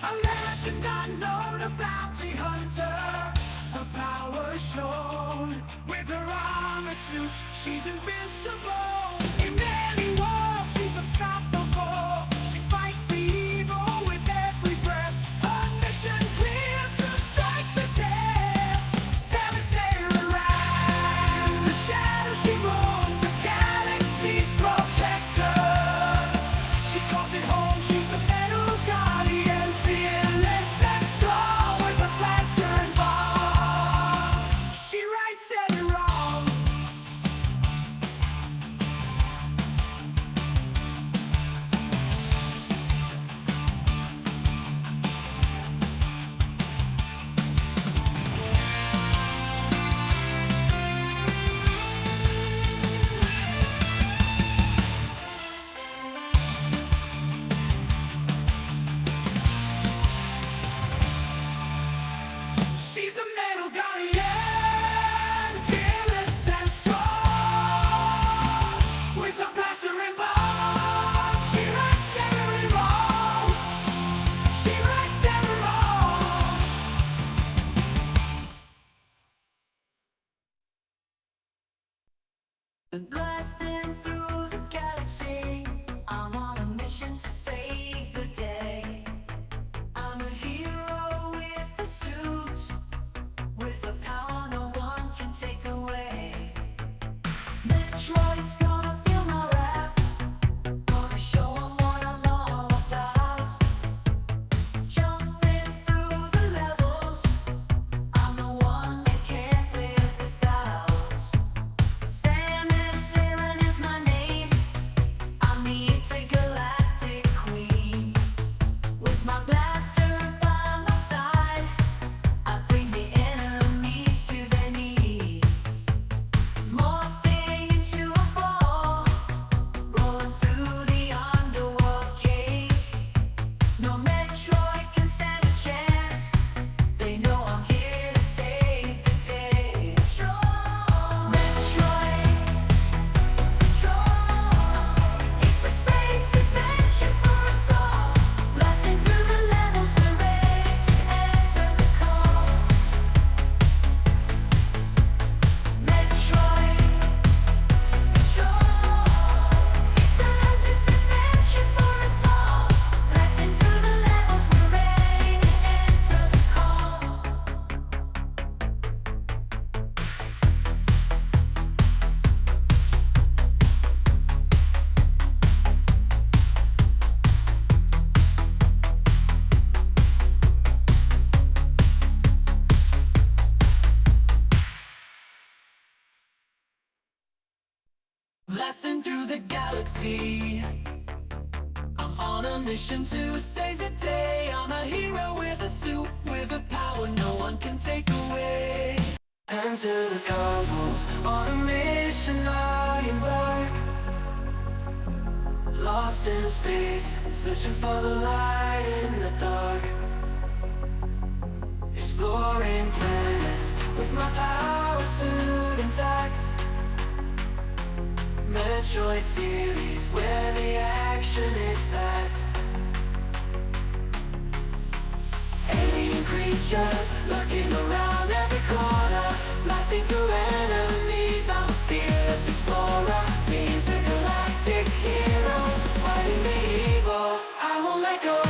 A legend unknown, a bounty hunter. Her power shown with her armored suit. She's invincible. In any world, she's unstoppable. She fights the evil with every breath. Her mission clear to strike the dead. Zebes around the shadow she roams, the galaxy's protector. She calls it home. She's the metal guardian, fearless and strong with a blaster and bombs. She rights every wrong. She's the metal guardian, fearless and strong with a blaster and bomb. She rights every wrong. She rights every wrong. Blasting through the galaxy, I'm on a mission to save the day. I'm a hero with a suit, with a power no one can take away. Metroid's gonna feel my wrath, gonna show 'em what I'm all about. Jumping through the levels, I'm the one they can't live without. Samus Aran is my name, I'm the intergalactic queen. With my blaster by my side, I bring the enemies to their knees. Morphing into a ball, rolling through the underworld caves. No Metroid can stand a chance, they know I'm here to save the day. Metroid, it's a space adventure for us all. Blasting through the levels, we're ready to answer the call. Metroid, it's a last adventure for us all. Blasting through the levels, we're ready to answer the call. Blasting through the galaxy, I'm on a mission to save the day. I'm a hero with a suit, with a power no one can take away. Enter the cosmos, on a mission I embark. Lost in space, searching for the light in the dark. Exploring planets with my power suit intact. Metroid series, where the action is packed. Alien creatures lurking around every corner, blasting through enemies. I'm a fearless explorer, seems a galactic hero, fighting the evil. I won't let go.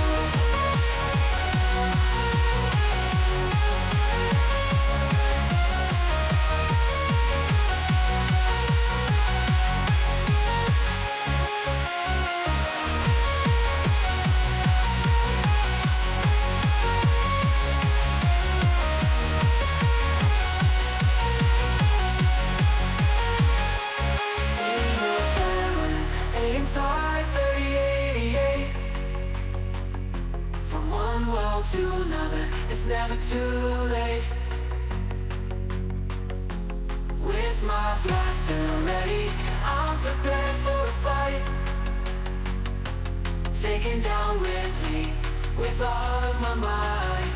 To another, it's never too late. With my blaster ready, I'm prepared for a fight. Taking down Ridley with all of my might.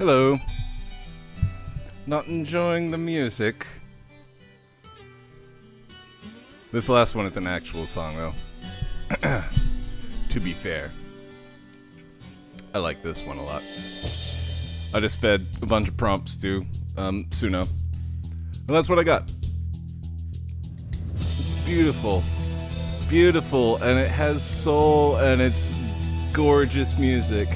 Hello. Not enjoying the music. This last one is an actual song, though. To be fair. I like this one a lot. I just fed a bunch of prompts to Suno. And that's what I got. Beautiful. Beautiful, and it has soul, and it's gorgeous music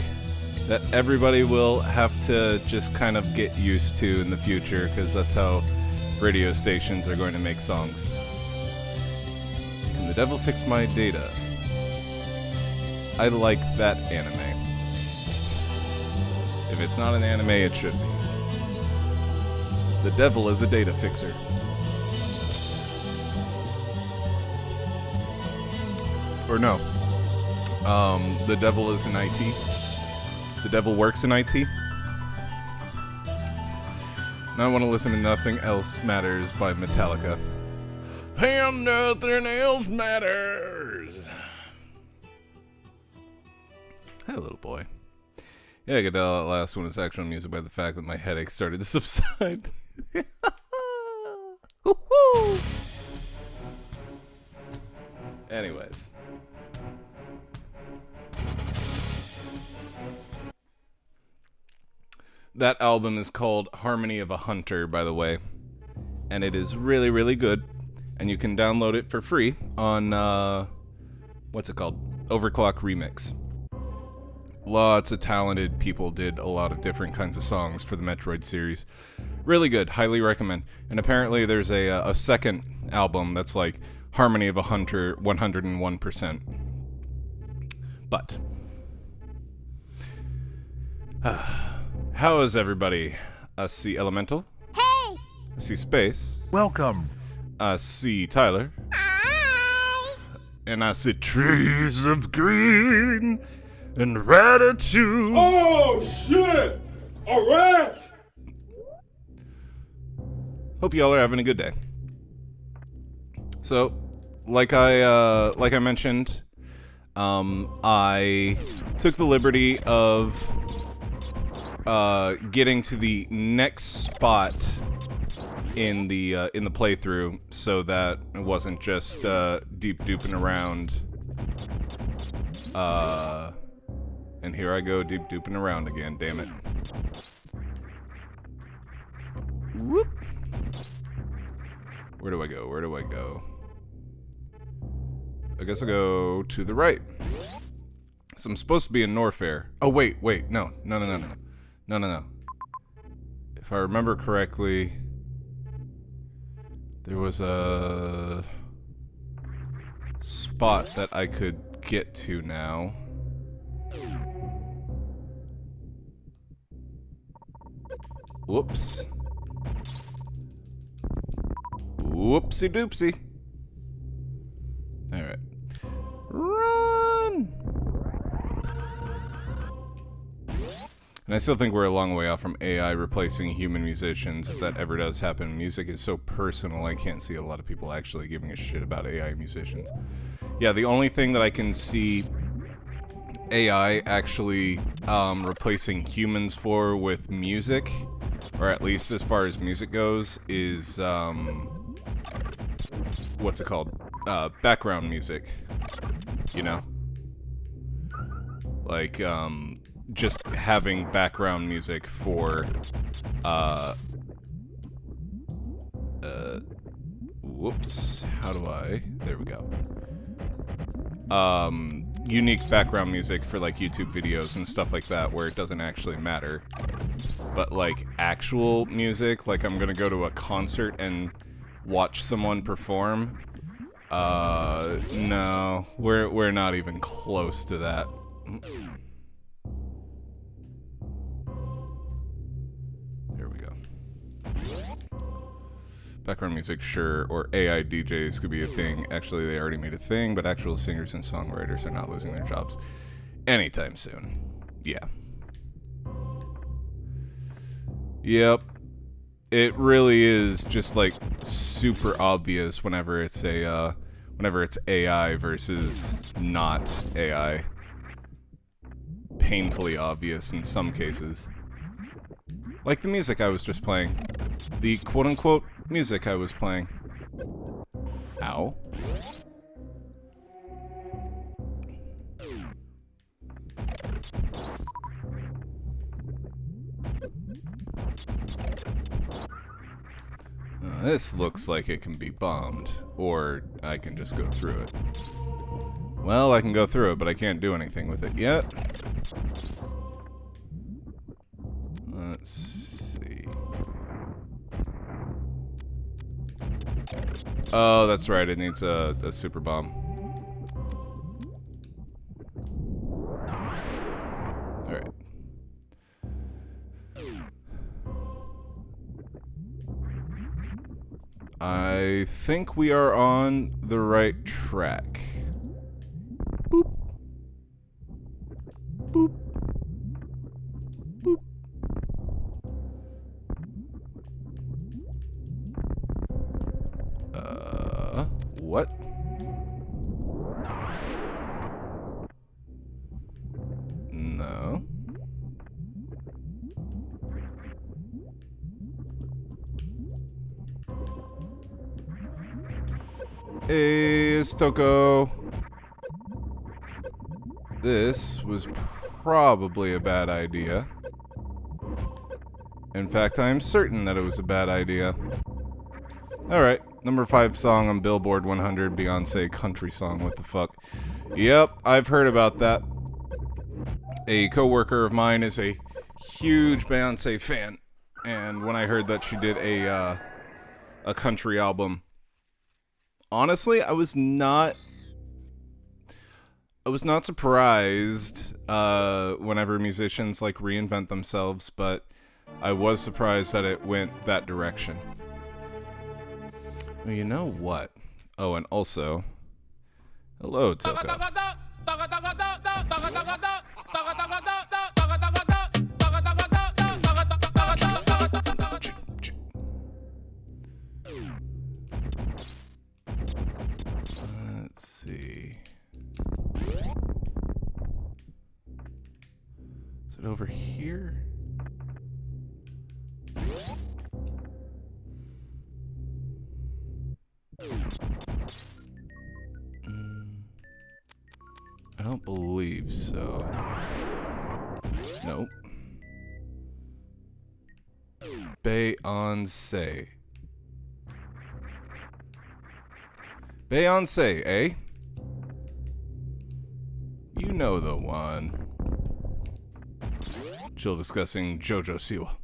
that everybody will have to just kind of get used to in the future, because that's how radio stations are going to make songs. And the devil fixed my data. I like that anime. If it's not an anime, it should be. The devil is a data fixer. Or no. The devil is in IT. The devil works in IT. Now I want to listen to Nothing Else Matters by Metallica. And nothing else matters. Hey, little boy. Yeah, I could tell that last one is actual music by the fact that my headache started to subside. Woo-hoo! Anyways. That album is called Harmony of a Hunter, by the way. And it is really, really good. And you can download it for free on, what's it called? Overclock Remix. Lots of talented people did a lot of different kinds of songs for the Metroid series. Really good. Highly recommend. And apparently there's a second album that's like Harmony of a Hunter 101%. But how is everybody? I see Elemental. Hey! I see Space. Welcome. I see Tyler. Hi! And I see trees of green and gratitude. Oh, shit! All right! Hope y'all are having a good day. So, like I mentioned, I took the liberty of getting to the next spot in the playthrough, so that it wasn't just deep duping around. And here I go deep duping around again. Damn it. Whoop. Where do I go? Where do I go? I guess I go to the right. So I'm supposed to be in Norfair. Oh, wait. No. If I remember correctly, there was a spot that I could get to now. Whoops. Whoopsie doopsie. Alright. Run! And I still think we're a long way off from AI replacing human musicians, if that ever does happen. Music is so personal, I can't see a lot of people actually giving a shit about AI musicians. Yeah, the only thing that I can see AI actually replacing humans for with music, or at least as far as music goes, is what's it called? Background music. You know? Like, just having background music for, whoops, how do I, there we go. Unique background music for, like, YouTube videos and stuff like that, where it doesn't actually matter. But, like, actual music, like, I'm gonna go to a concert and watch someone perform, no, we're not even close to that. There we go. Background music, sure, or AI DJs could be a thing. Actually, they already made a thing, but actual singers and songwriters are not losing their jobs anytime soon. Yeah. Yep. It really is just like super obvious whenever it's AI versus not AI. Painfully obvious in some cases. Like the music I was just playing. The quote-unquote music I was playing. Ow. This looks like it can be bombed, or I can just go through it. Well, I can go through it, but I can't do anything with it yet. Let's see. Oh, that's right, it needs a super bomb. Alright. I think we are on the right track. Boop. Boop. Boop. What? No. Hey, it's Toko. This was probably a bad idea. In fact, I am certain that it was a bad idea. Alright, number 5 song on Billboard 100, Beyonce country song, what the fuck. Yep, I've heard about that. A coworker of mine is a huge Beyonce fan, and when I heard that she did a country album, honestly, I was not surprised whenever musicians like reinvent themselves, but I was surprised that it went that direction. Well, you know what? Oh, and also, hello, Toko. Let's see. Is it over here? I don't believe so. Nope. Beyonce. Beyonce, eh? You know the one. Chill discussing JoJo Siwa.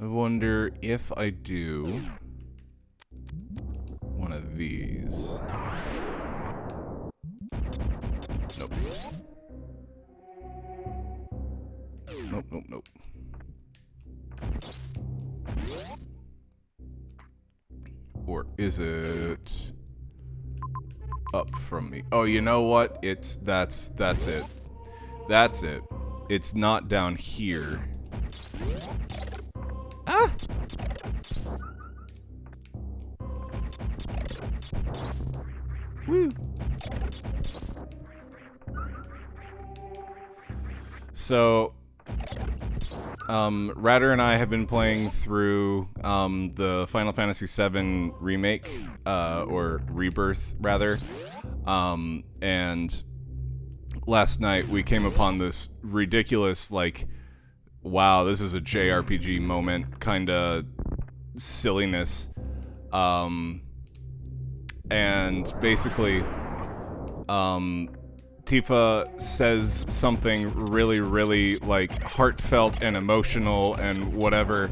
I wonder if I do one of these. Nope. Nope, nope, nope. Or is it up from me? Oh, you know what? That's it. That's it. It's not down here. Ah! Woo! So, Radder and I have been playing through the Final Fantasy VII Remake, or Rebirth, rather. And last night we came upon this ridiculous, like, wow, this is a JRPG moment kind of silliness. And basically, Tifa says something really, really, like, heartfelt and emotional and whatever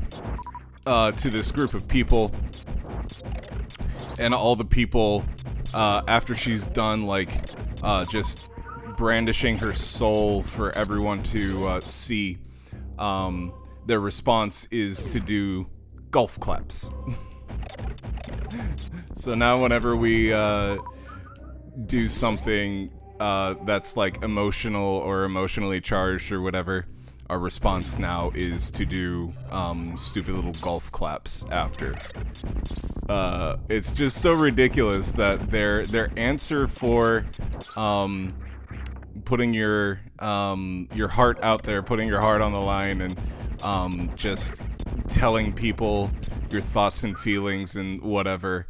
to this group of people. And all the people, after she's done, like, just brandishing her soul for everyone to see, their response is to do golf claps. So now whenever we do something that's like emotional or emotionally charged or whatever, our response now is to do stupid little golf claps after. It's just so ridiculous that their answer for putting your heart out there, putting your heart on the line, and just telling people your thoughts and feelings and whatever,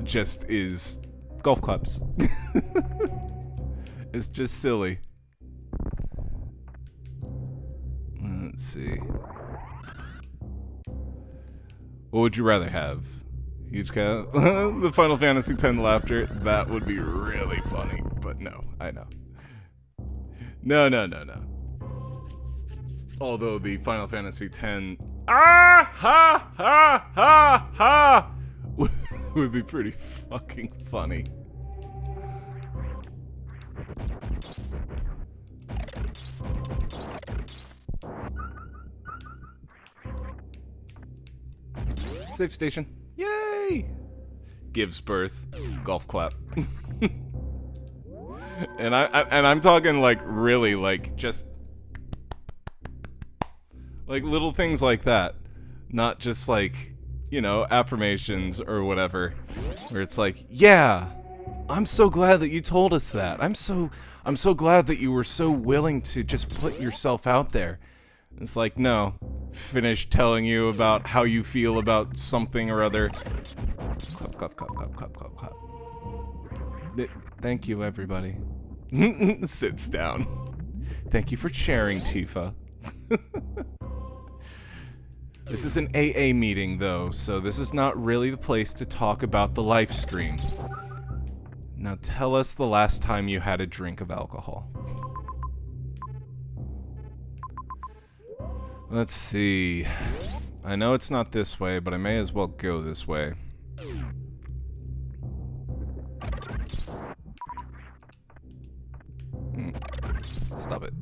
just is golf claps. It's just silly. Let's see. What would you rather have? Huge cat? The Final Fantasy X laughter? That would be really funny, but no, I know. No. Although the Final Fantasy X would be pretty fucking funny. Safe station. Yay! Gives birth. Golf clap. And I'm talking like really like just like little things like that. Not just like, you know, affirmations or whatever. Where it's like, yeah, I'm so glad that you told us that. I'm so glad that you were so willing to just put yourself out there. It's like, no. Finish telling you about how you feel about something or other. Clap. Thank you, everybody. Sits down. Thank you for sharing, Tifa. This is an AA meeting, though, so this is not really the place to talk about the live stream. Now tell us the last time you had a drink of alcohol. Let's see. I know it's not this way, but I may as well go this way. Stop it.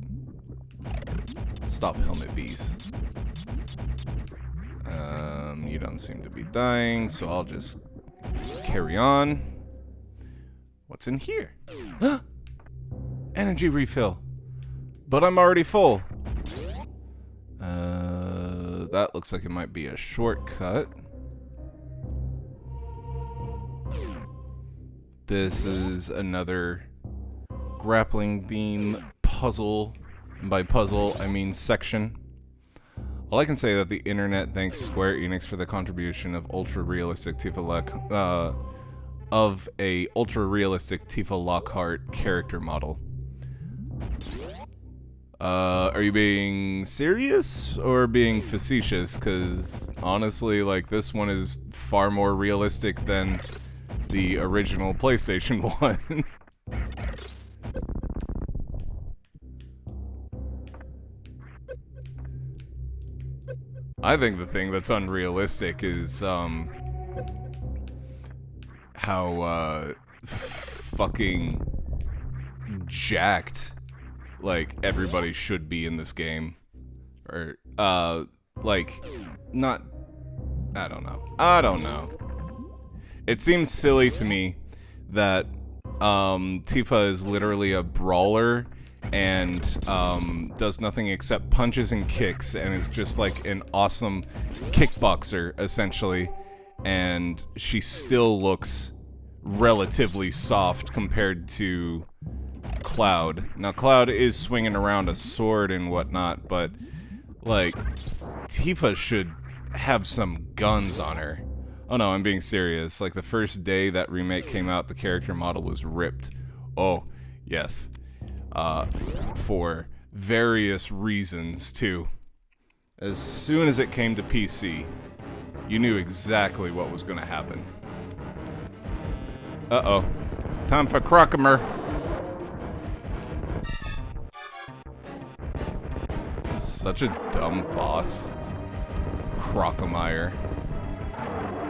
Stop, helmet bees. You don't seem to be dying, so I'll just carry on. What's in here? Energy refill. But I'm already full. That looks like it might be a shortcut. This is another grappling beam puzzle. And by puzzle, I mean section. All I can say that the internet thanks Square Enix for the contribution of ultra-realistic Tifa Lockhart character model. Are you being serious or being facetious? Because honestly, like, this one is far more realistic than the original PlayStation 1. I think the thing that's unrealistic is, how, fucking jacked, like, everybody should be in this game. Or, like, not... I don't know. It seems silly to me that, Tifa is literally a brawler and, does nothing except punches and kicks and is just like an awesome kickboxer, essentially. And she still looks relatively soft compared to Cloud. Now, Cloud is swinging around a sword and whatnot, but, like, Tifa should have some guns on her. Oh no, I'm being serious. Like, the first day that remake came out, the character model was ripped. Oh, yes. For various reasons, too. As soon as it came to PC, you knew exactly what was gonna happen. Uh-oh. Time for Crockemer. This is such a dumb boss. Crockemeyer.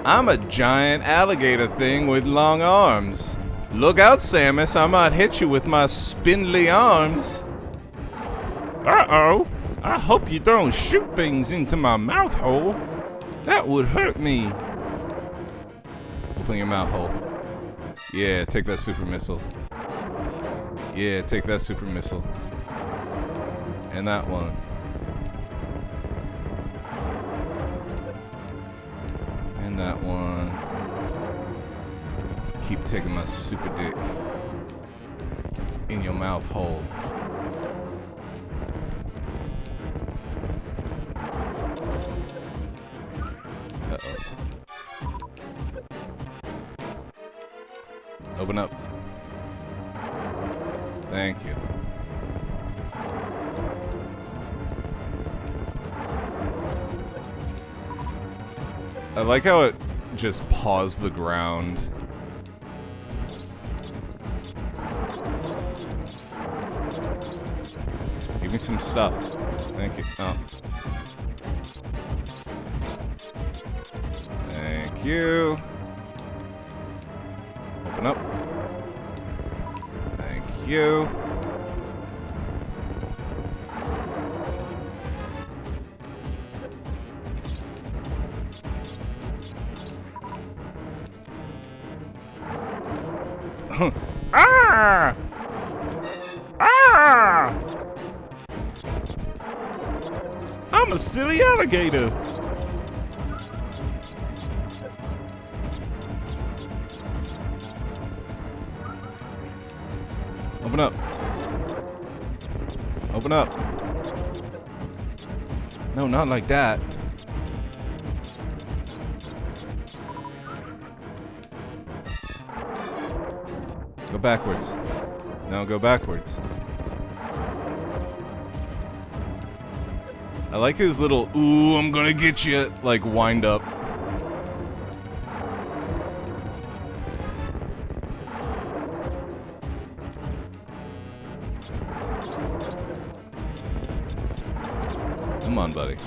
I'm a giant alligator thing with long arms. Look out, Samus, I might hit you with my spindly arms. Uh-oh. I hope you don't shoot things into my mouth hole. That would hurt me. Open your mouth hole. Yeah, take that super missile. Yeah, take that super missile. And that one. And that one. Keep taking my super dick in your mouth hole. Uh-oh. Open up. Thank you. I like how it just paws the ground. Give me some stuff. Thank you. Oh. Thank you. Open up. Thank you. Ah! Ah! I'm a silly alligator. Open up. Open up. No, not like that. Go backwards. No, go backwards. I like his little, ooh, I'm gonna get you, like, wind up. Come on, buddy.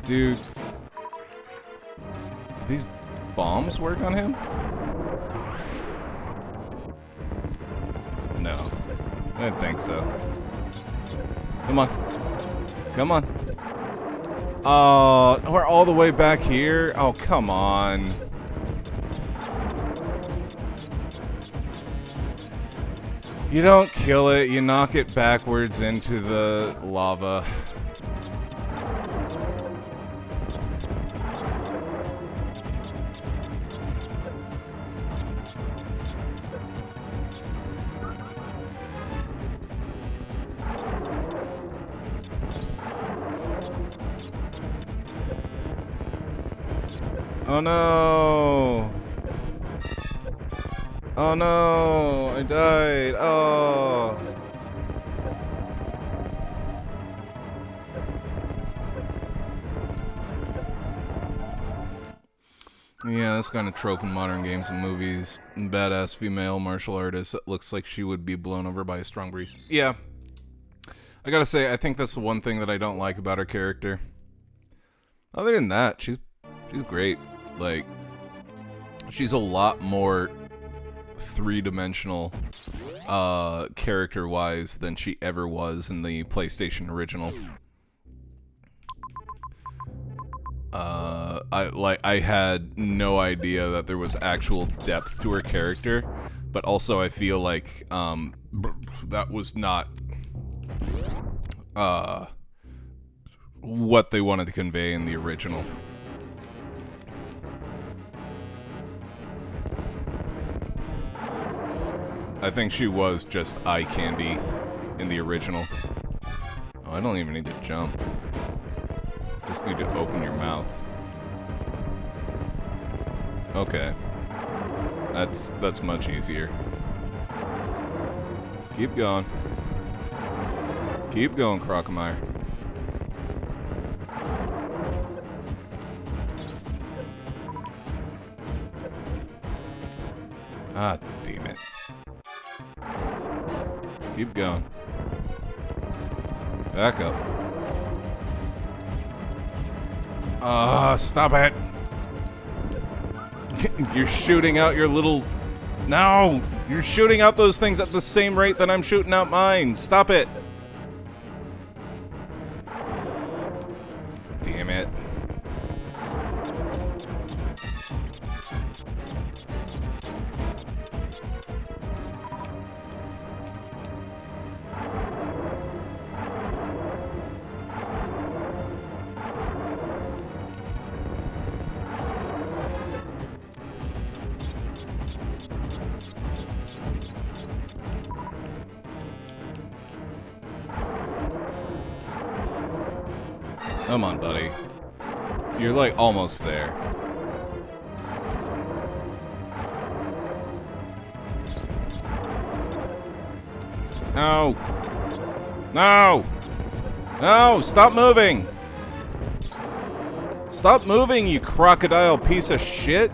Dude. Do these bombs work on him? No. I didn't think so. Come on. Come on. Oh, we're all the way back here? Oh, come on. You don't kill it, you knock it backwards into the lava. Oh no! Oh no! I died! Oh! Yeah, that's kind of trope in modern games and movies. Badass female martial artist that looks like she would be blown over by a strong breeze. Yeah. I gotta say, I think that's the one thing that I don't like about her character. Other than that, she's great. Like, she's a lot more three-dimensional character-wise than she ever was in the PlayStation original. I had no idea that there was actual depth to her character, but also I feel like that was not what they wanted to convey in the original. I think she was just eye candy in the original. Oh, I don't even need to jump. Just need to open your mouth. Okay. That's much easier. Keep going. Keep going, Crocomire. Ah, damn it. Keep going. Back up. Stop it! You're shooting out your little... No! You're shooting out those things at the same rate that I'm shooting out mine! Stop it! Damn it. Come on, buddy. You're like almost there. No! No! No! Stop moving! Stop moving, you crocodile piece of shit!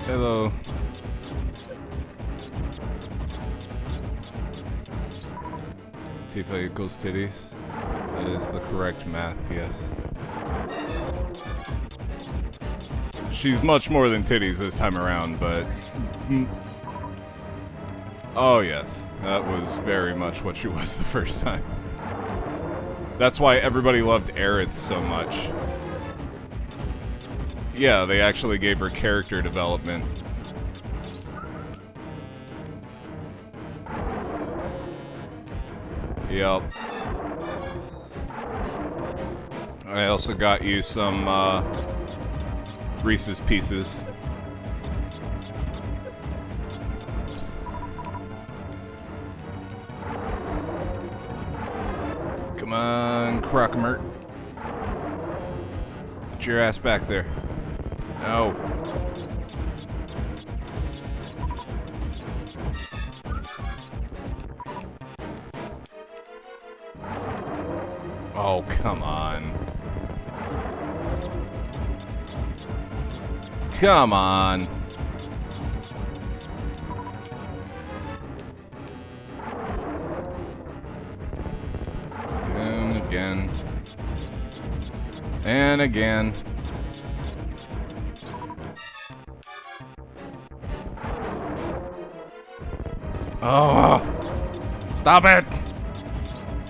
Hello. Tifa equals titties. That is the correct math, yes. She's much more than titties this time around, but... Oh yes, that was very much what she was the first time. That's why everybody loved Aerith so much. Yeah, they actually gave her character development. Yep. I also got you some, Reese's Pieces. Come on, Crocomert. Get your ass back there. No. Oh, come on. Come on. And again. And again. Oh, stop it!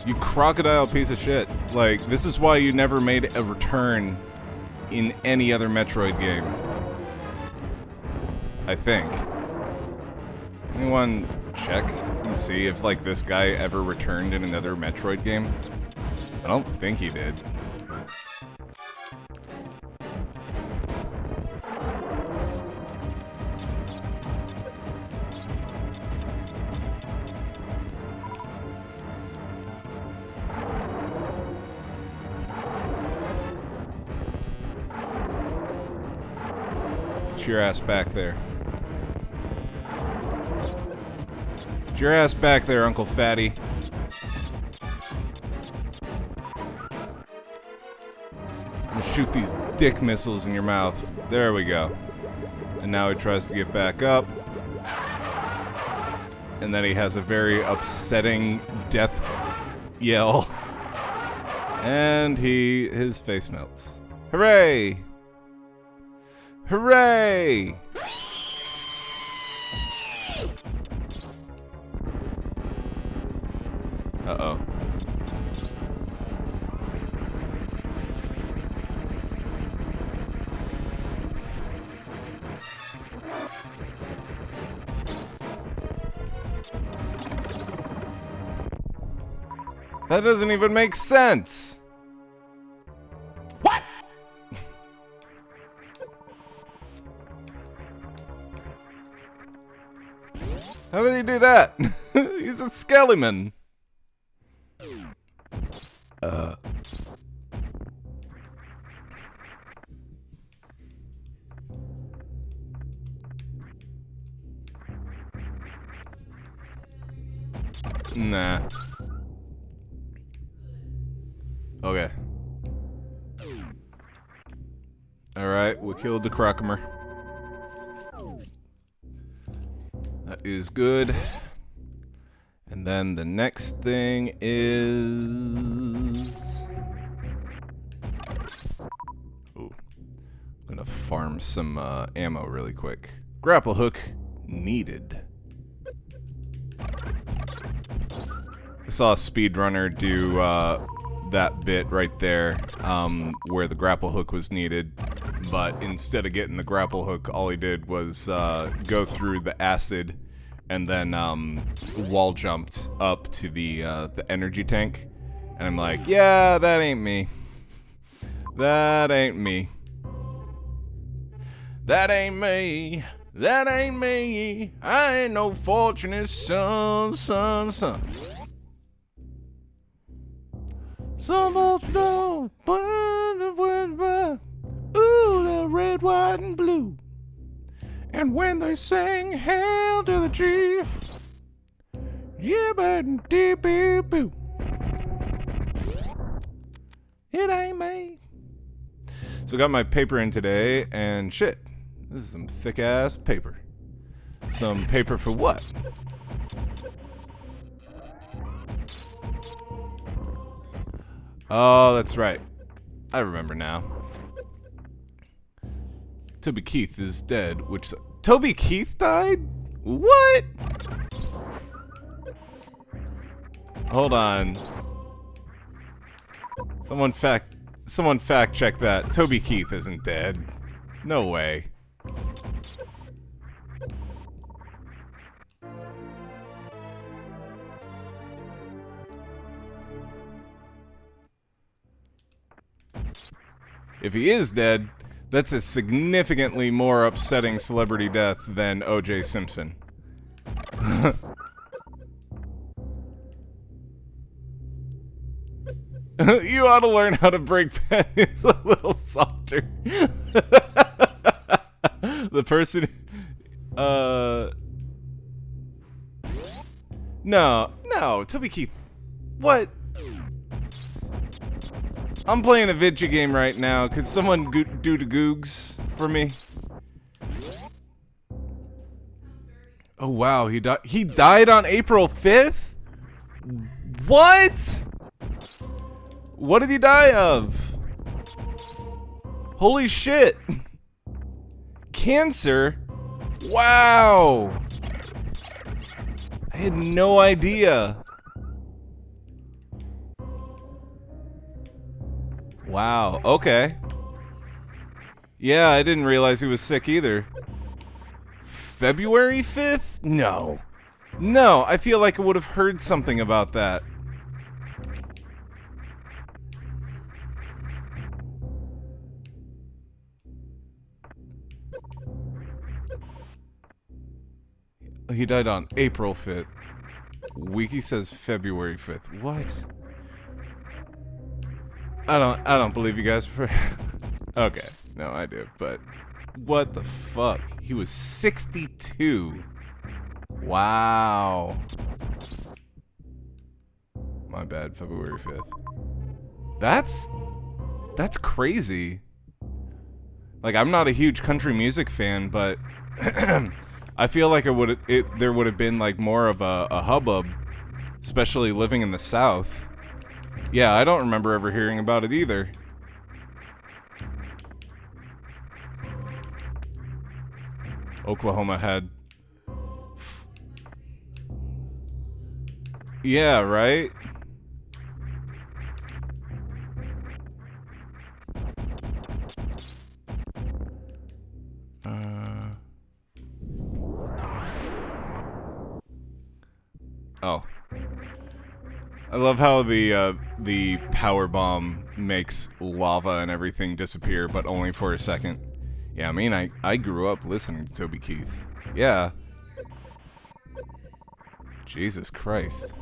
You crocodile piece of shit. Like, this is why you never made a return in any other Metroid game. I think. Anyone check and see if, like, this guy ever returned in another Metroid game? I don't think he did. Get your ass back there. Get your ass back there, Uncle Fatty. I'm gonna shoot these dick missiles in your mouth. There we go. And now he tries to get back up. And then he has a very upsetting death yell. And his face melts. Hooray! Hooray! Uh-oh. That doesn't even make sense! What? How did he do that? He's a Skellyman. Nah. Okay. Alright, we killed the Crocomer. That is good. And then the next thing is... Ooh. I'm gonna farm some ammo really quick. Grapple hook needed. I saw a speedrunner do that bit right there, where the grapple hook was needed, but instead of getting the grapple hook, all he did was go through the acid and then wall jumped up to the energy tank. And I'm like, yeah, that ain't me. That ain't me. That ain't me. That ain't me. I ain't no fortunate son. So much snow, ooh, the red, white, and blue. And when they sing hail to the chief, yeah, but deep boo. It ain't me. So got my paper in today, and shit, this is some thick ass paper. Some paper for what? Oh, that's right. I remember now. Toby Keith is dead, which... Toby Keith died? What? Hold on. Someone fact check that. Toby Keith isn't dead. No way. If he is dead, that's a significantly more upsetting celebrity death than O.J. Simpson. You ought to learn how to break pennies a little softer. The person... No, Toby Keith. What? I'm playing a video game right now. Could someone do the googs for me? Oh wow, he died on April 5th? What? What did he die of? Holy shit. Cancer? Wow. I had no idea. Wow, okay. Yeah, I didn't realize he was sick either. February 5th? No. No, I feel like I would have heard something about that. He died on April 5th. Wiki says February 5th. What? I don't believe you guys for... Okay, no, I do, but... What the fuck? He was 62. Wow. My bad, February 5th. That's crazy. Like, I'm not a huge country music fan, but... I feel like there would have been, like, more of a hubbub, especially living in the South. Yeah, I don't remember ever hearing about it either. Oklahoma had... Yeah, right? Oh. I love how the power bomb makes lava and everything disappear, but only for a second. Yeah, I mean, I grew up listening to Toby Keith. Yeah. Jesus Christ.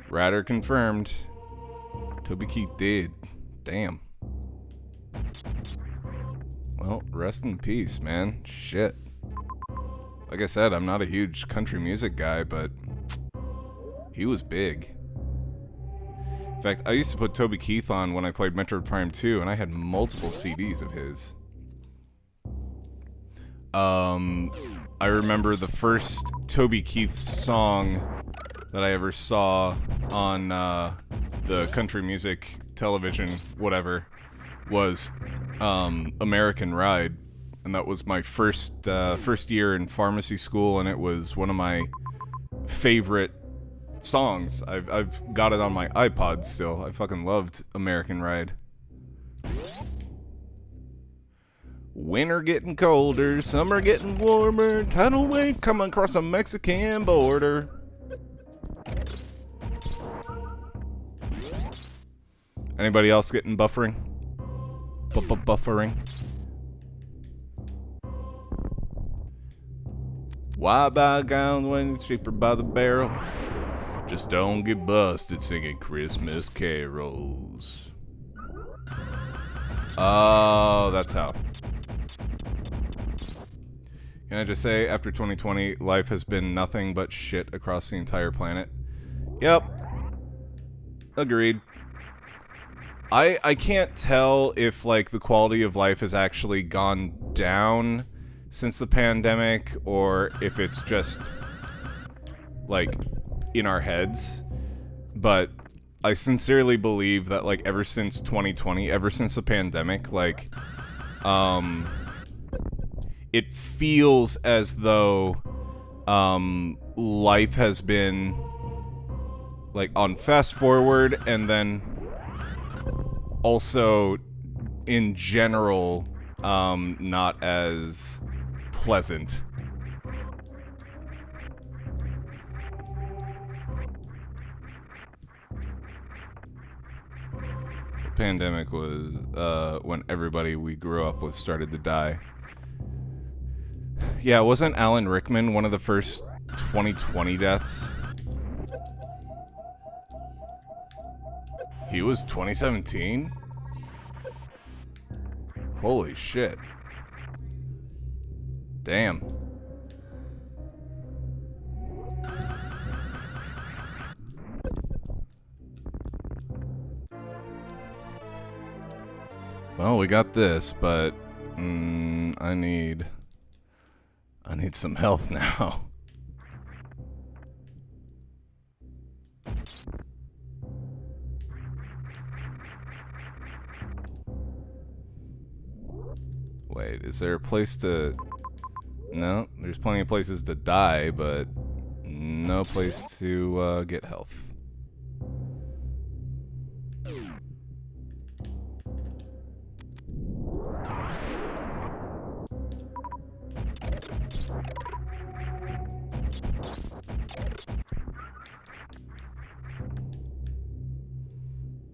Radar confirmed. Toby Keith did. Damn. Well, rest in peace, man. Shit. Like I said, I'm not a huge country music guy, but he was big. In fact, I used to put Toby Keith on when I played Metroid Prime 2, and I had multiple CDs of his. I remember the first Toby Keith song that I ever saw on the country music television, whatever, was American Ride, and that was my first year in pharmacy school, and it was one of my favorite songs. I've got it on my iPod still. I fucking loved American Ride. Winter getting colder, summer getting warmer, tidal wave coming across the Mexican border. Anybody else getting buffering? Buffering? Why buy gowns when it's cheaper by the barrel? Just don't get busted singing Christmas carols. Oh, that's how. Can I just say, after 2020, life has been nothing but shit across the entire planet? Yep. Agreed. I can't tell if, like, the quality of life has actually gone down since the pandemic, or if it's just, like, in our heads. But I sincerely believe that, like, ever since 2020, ever since the pandemic, like, it feels as though life has been, like, on fast forward, and then also in general not as pleasant. The pandemic was when everybody we grew up with started to die. Yeah, wasn't Alan Rickman one of the first 2020 deaths? He was 2017? Holy shit. Damn. Well, we got this, but I need some health now. Wait, is there a place to... No, there's plenty of places to die, but no place to get health.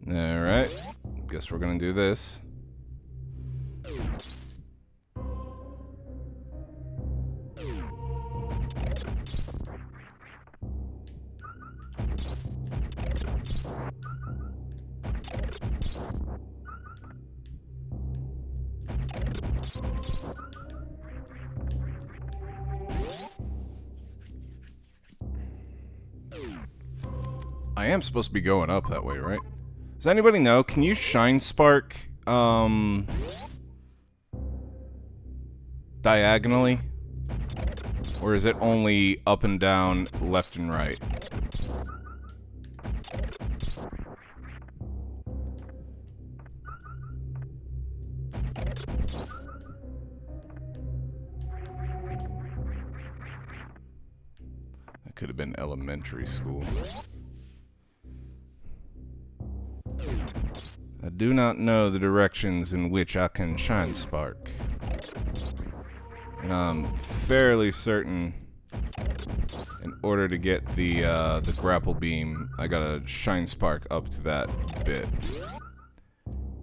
Alright, guess we're gonna do this. I am supposed to be going up that way, right? Does anybody know? Can you shine spark diagonally? Or is it only up and down, left and right? That could have been elementary school. I do not know the directions in which I can shine spark. And I'm fairly certain in order to get the grapple beam, I gotta shine spark up to that bit.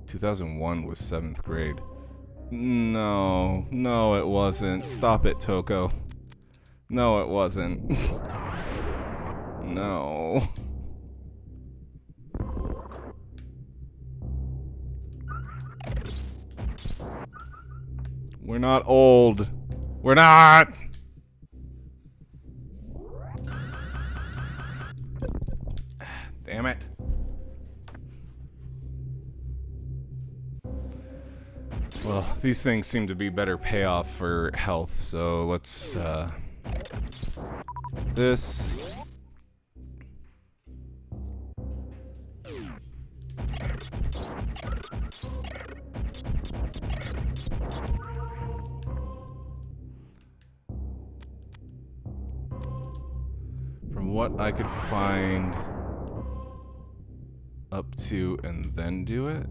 2001 was 7th grade. No, no it wasn't. Stop it, Toko. No, it wasn't. No. We're not old. We're not! Damn it. Well, these things seem to be better payoff for health, so let's, this. what I could find up to and then do it.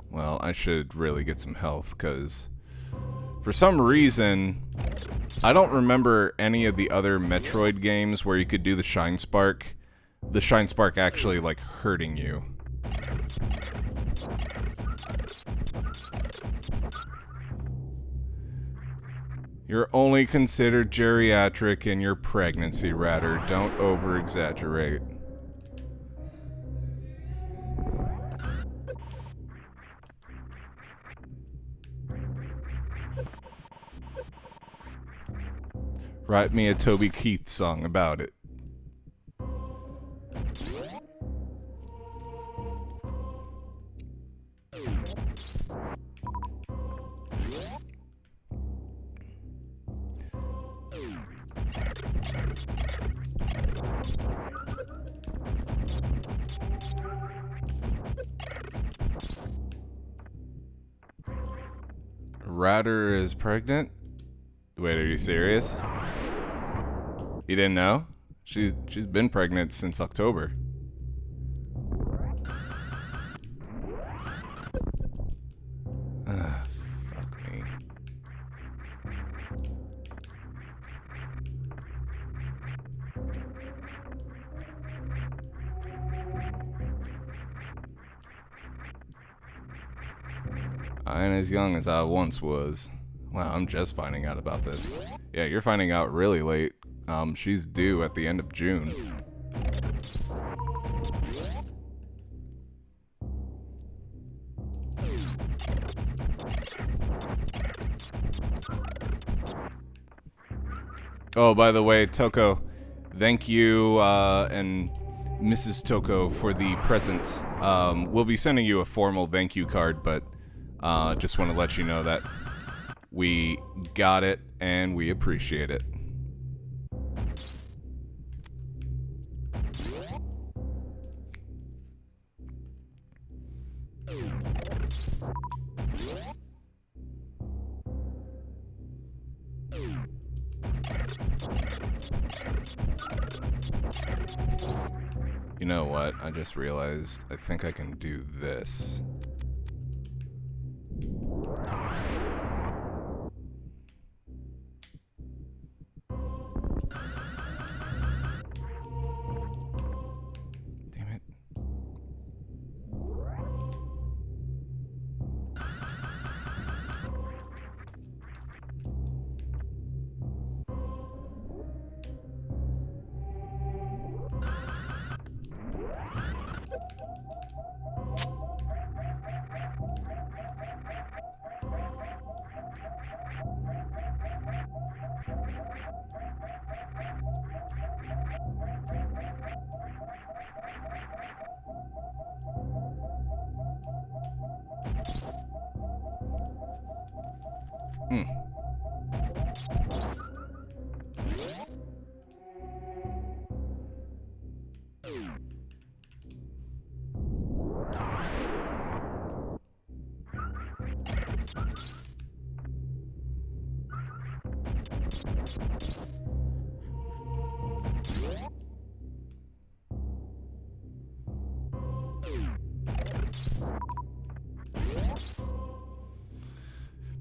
Well, I should really get some health, because for some reason, I don't remember any of the other Metroid games where you could do the Shine Spark actually, like, hurting you. You're only considered geriatric in your pregnancy, Ratter. Don't over-exaggerate. Write me a Toby Keith song about it. Ratter is pregnant? Wait, are you serious? You didn't know? She's been pregnant since October. Fuck me. I ain't as young as I once was. Wow, I'm just finding out about this. Yeah, you're finding out really late. She's due at the end of June. Oh, by the way, Toko, thank you, and Mrs. Toko for the present. We'll be sending you a formal thank you card, but just want to let you know that we got it and we appreciate it. You know what? I just realized I think I can do this. Damn it.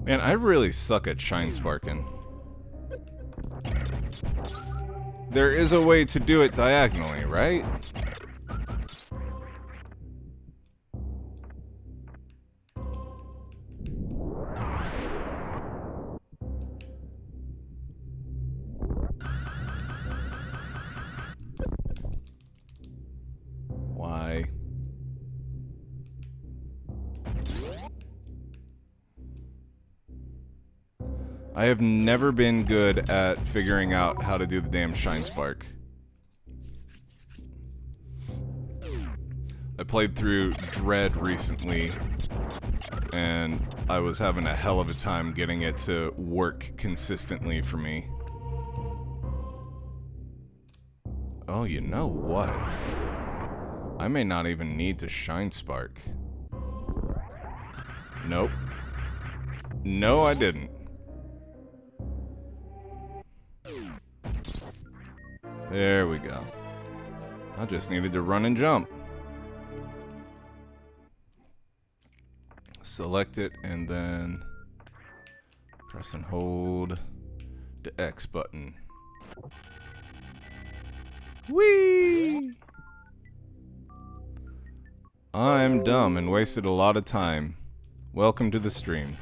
Man, I really suck at shine sparking. There is a way to do it diagonally, right? Why? I have never been good at figuring out how to do the damn shine spark. I played through Dread recently, and I was having a hell of a time getting it to work consistently for me. Oh, you know what? I may not even need to shine spark. Nope. No, I didn't. There we go. I just needed to run and jump. Select it and then press and hold the X button. Whee! I'm dumb and wasted a lot of time. Welcome to the stream.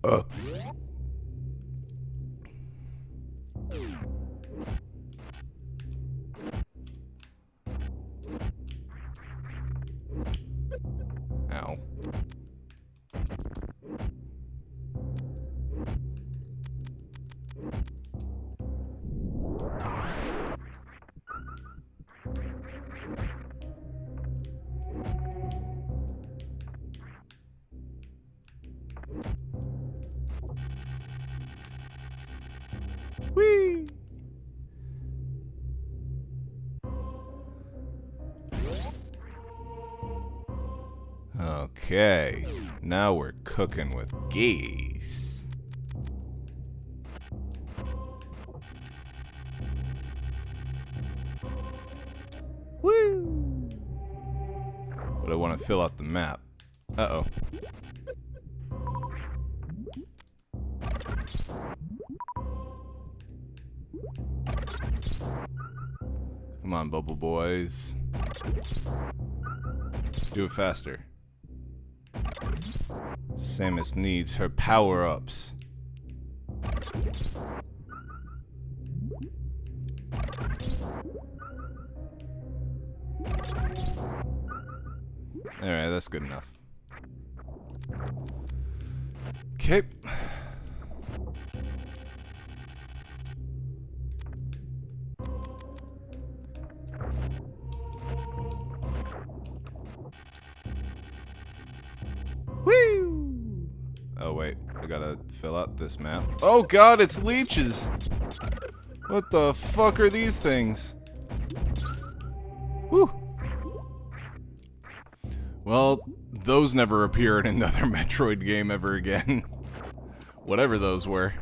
Ow. Whee! Okay, now we're cooking with geese. Woo! But I want to fill out the map. Uh-oh. Come on, Bubble Boys. Do it faster. Samus needs her power-ups. Alright, that's good enough. Okay. Woo! Oh wait, I gotta fill out this map. Oh god, it's leeches! What the fuck are these things? Whew. Well, those never appear in another Metroid game ever again. Whatever those were.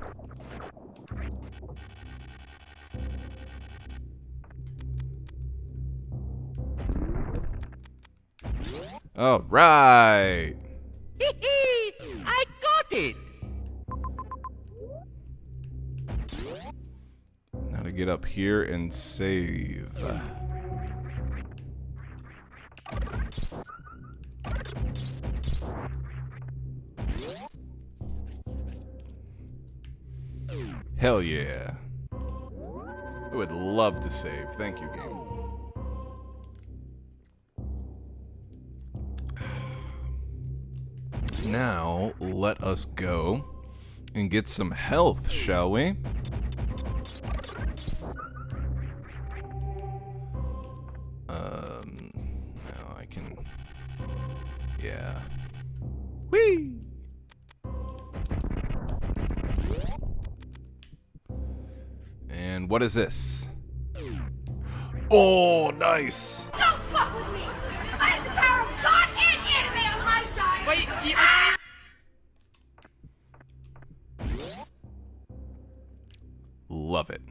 All right. I got it! Now to get up here and save. Hell yeah. I would love to save. Thank you, game. Now, let us go and get some health, shall we? Now I can... Yeah. Whee! And what is this? Oh, nice! Don't fuck with me! I have the power of God and anime on my side! Wait, Love it.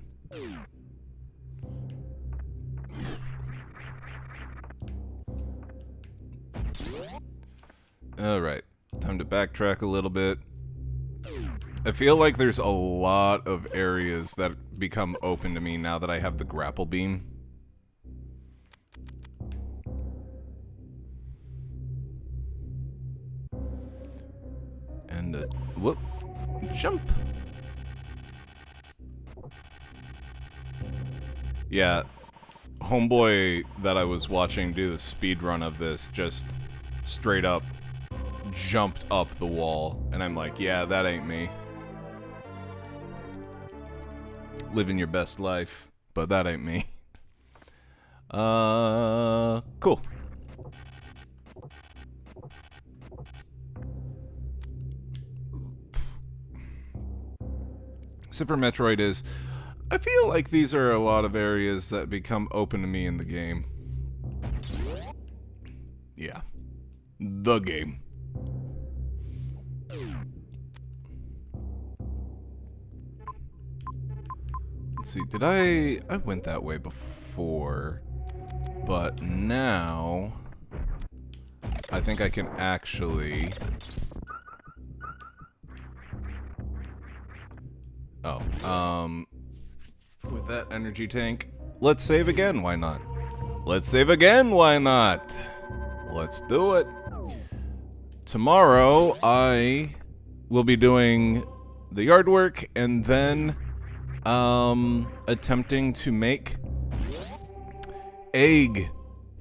Alright, time to backtrack a little bit. I feel like there's a lot of areas that become open to me now that I have the grapple beam. And whoop, jump. Yeah, homeboy that I was watching do the speed run of this just straight up jumped up the wall, and I'm like, yeah, that ain't me. Living your best life, but that ain't me. Cool. Super Metroid is... I feel like these are a lot of areas that become open to me in the game. Yeah. The game. Let's see, did I went that way before, but now I think I can actually... Oh, with that energy tank, let's save again, why not? Let's save again, why not? Let's do it. Tomorrow, I will be doing the yard work and then attempting to make egg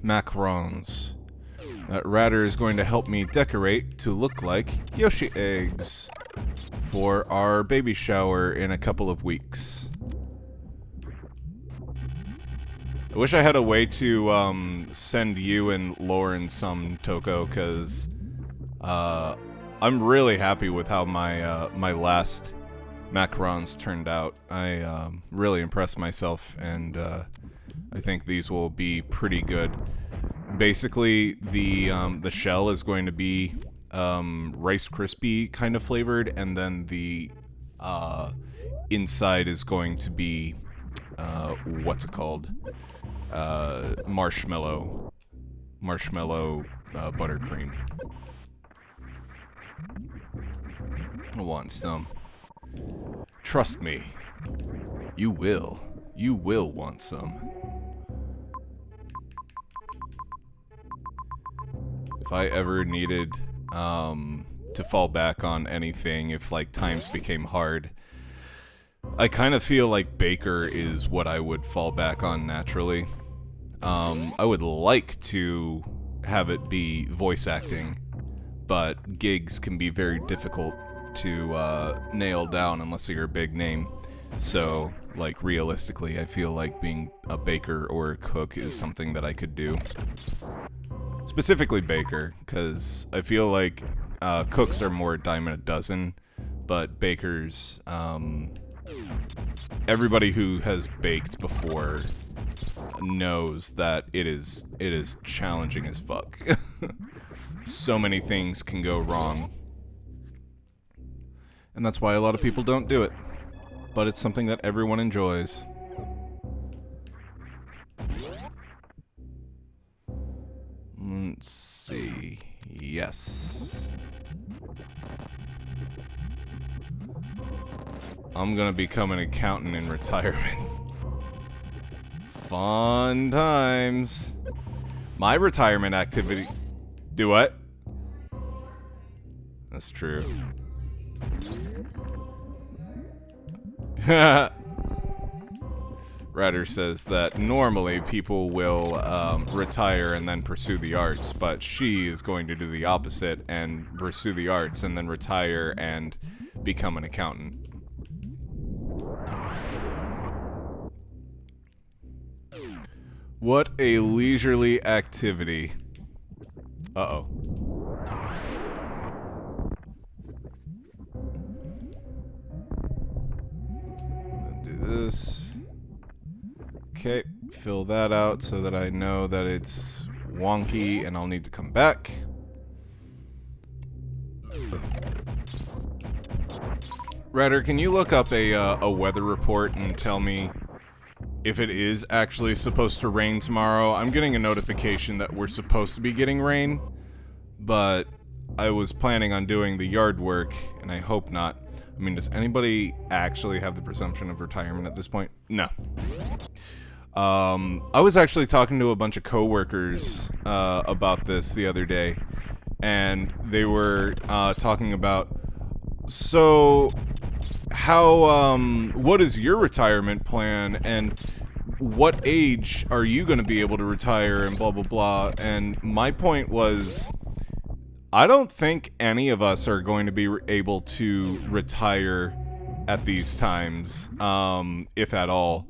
macarons that Ratter is going to help me decorate to look like Yoshi eggs for our baby shower in a couple of weeks. I wish I had a way to send you and Lauren some, Toko, because I'm really happy with how my last macarons turned out. I really impressed myself, and I think these will be pretty good. Basically, the shell is going to be Rice Krispie kind of flavored, and then the inside is going to be what's it called? Marshmallow buttercream. I want some. Trust me, you will want some. If I ever needed to fall back on anything, if like times became hard, I kind of feel like Baker is what I would fall back on naturally. I would like to have it be voice acting, but gigs can be very difficult to nail down unless you're a big name. So, like, realistically, I feel like being a baker or a cook is something that I could do. Specifically baker, because I feel like cooks are more a dime a dozen, but bakers, everybody who has baked before knows that it is challenging as fuck. So many things can go wrong. And that's why a lot of people don't do it. But it's something that everyone enjoys. Let's see. Yes. I'm gonna become an accountant in retirement. Fun times. My retirement activity... Do what? That's true. Ryder says that normally people will retire and then pursue the arts, but she is going to do the opposite and pursue the arts and then retire and become an accountant. What a leisurely activity. Uh-oh. Do this. Okay, fill that out so that I know that it's wonky and I'll need to come back. Ryder, can you look up a weather report and tell me if it is actually supposed to rain tomorrow? I'm getting a notification that we're supposed to be getting rain, but I was planning on doing the yard work, and I hope not. I mean, does anybody actually have the presumption of retirement at this point? No. I was actually talking to a bunch of coworkers about this the other day, and they were talking about, so how what is your retirement plan, and what age are you going to be able to retire, and blah blah blah. And my point was, I don't think any of us are going to be able to retire at these times, if at all.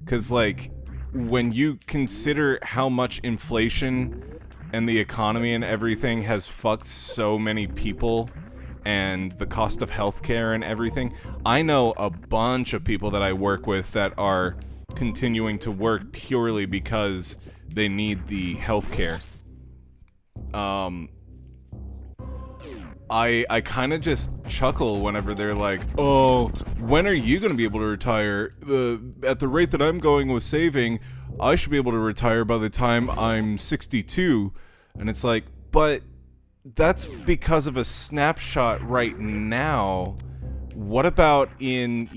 Because, like, when you consider how much inflation and the economy and everything has fucked so many people, and the cost of healthcare and everything, I know a bunch of people that I work with that are continuing to work purely because they need the healthcare. I kind of just chuckle whenever they're like, "Oh, when are you going to be able to retire? At the rate that I'm going with saving, I should be able to retire by the time I'm 62." And it's like, but that's because of a snapshot right now. What about in,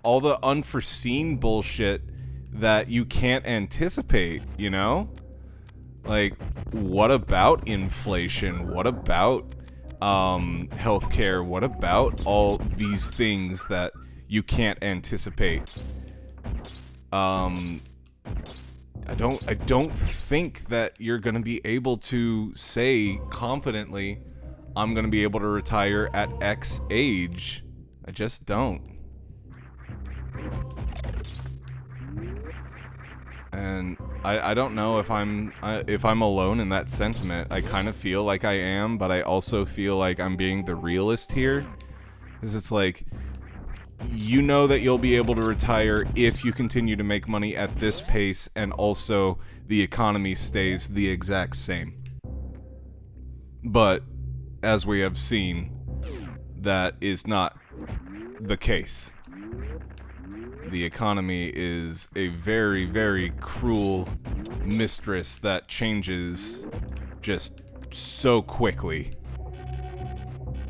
all the unforeseen bullshit that you can't anticipate, Like, what about inflation? What about healthcare? What about all these things that you can't anticipate? I don't think that you're gonna be able to say confidently, I'm gonna be able to retire at X age. I just don't. And I don't know if I'm alone in that sentiment. I kind of feel like I am, but I also feel like I'm being the realist here. Because it's like, you know that you'll be able to retire if you continue to make money at this pace, and also the economy stays the exact same. But, as we have seen, that is not the case. The economy is a very, very cruel mistress that changes just so quickly.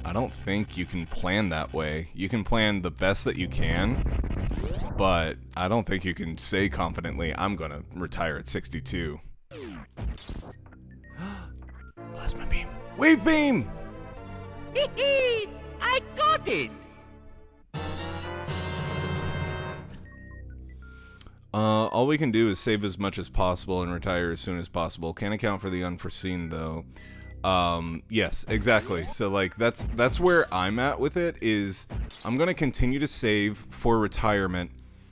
I don't think you can plan that way. You can plan the best that you can, but I don't think you can say confidently, I'm gonna retire at 62. Plasma beam. Wave beam! I got it! All we can do is save as much as possible and retire as soon as possible. Can't account for the unforeseen, though. Yes, exactly. So, like, that's where I'm at with it, is I'm gonna continue to save for retirement,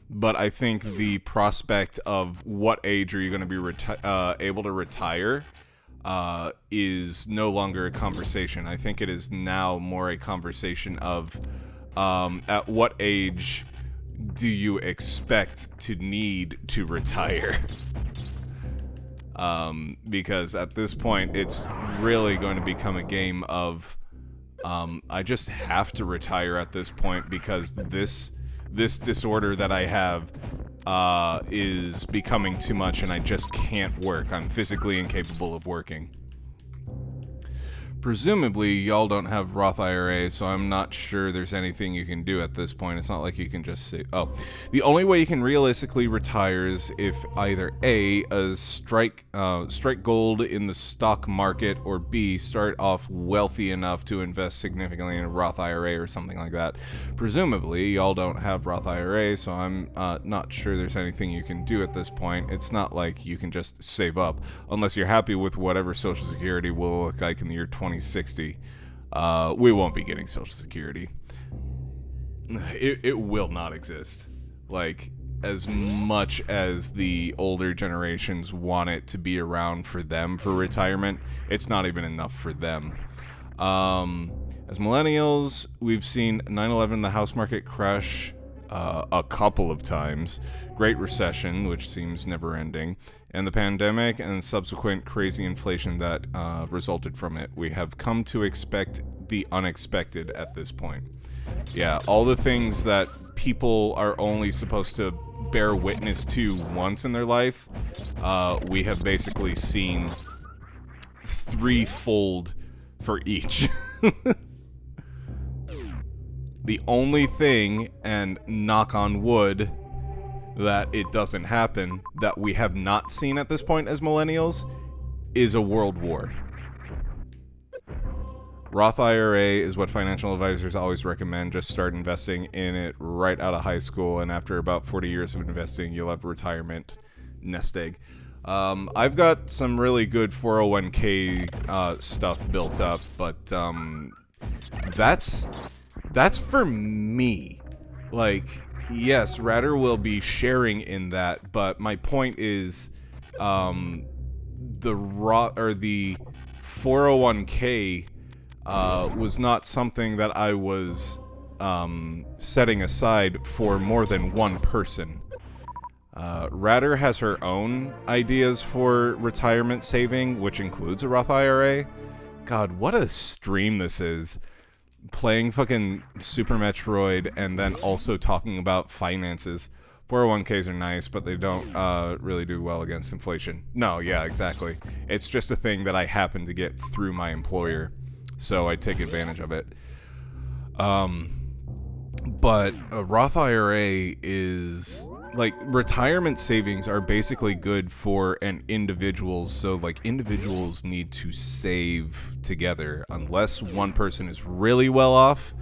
but I think the prospect of what age are you gonna be able to retire is no longer a conversation. I think it is now more a conversation of at what age do you expect to need to retire? Because at this point, it's really going to become a game of, I just have to retire at this point because this disorder that I have, is becoming too much and I just can't work. I'm physically incapable of working. Presumably, y'all don't have Roth IRA, so I'm not sure there's anything you can do at this point. It's not like you can just say, oh. The only way you can realistically retire is if either A, strike gold in the stock market, or B, start off wealthy enough to invest significantly in a Roth IRA or something like that. Presumably, y'all don't have Roth IRA, so I'm not sure there's anything you can do at this point. It's not like you can just save up, unless you're happy with whatever Social Security will look like in the year 2060. We won't be getting Social Security. It will not exist. Like, as much as the older generations want it to be around for them for retirement, it's not even enough for them. As millennials, we've seen 9/11, the house market crash a couple of times, Great Recession, which seems never ending, and the pandemic and subsequent crazy inflation that resulted from it. We have come to expect the unexpected at this point. Yeah, all the things that people are only supposed to bear witness to once in their life, we have basically seen threefold for each. The only thing, and knock on wood, that it doesn't happen, that we have not seen at this point as millennials, is a world war. Roth IRA is what financial advisors always recommend. Just start investing in it right out of high school, and after about 40 years of investing, you'll have retirement nest egg. I've got some really good 401k stuff built up, but that's for me. Like, yes, Ratter will be sharing in that, but my point is, the 401k was not something that I was setting aside for more than one person. Ratter has her own ideas for retirement saving, which includes a Roth IRA, God, what a stream this is. Playing fucking Super Metroid and then also talking about finances. 401ks are nice, but they don't really do well against inflation. No, yeah, exactly. It's just a thing that I happen to get through my employer, so I take advantage of it. But a Roth IRA is... like, retirement savings are basically good for an individual, so, like, individuals need to save together. Unless one person is really well off,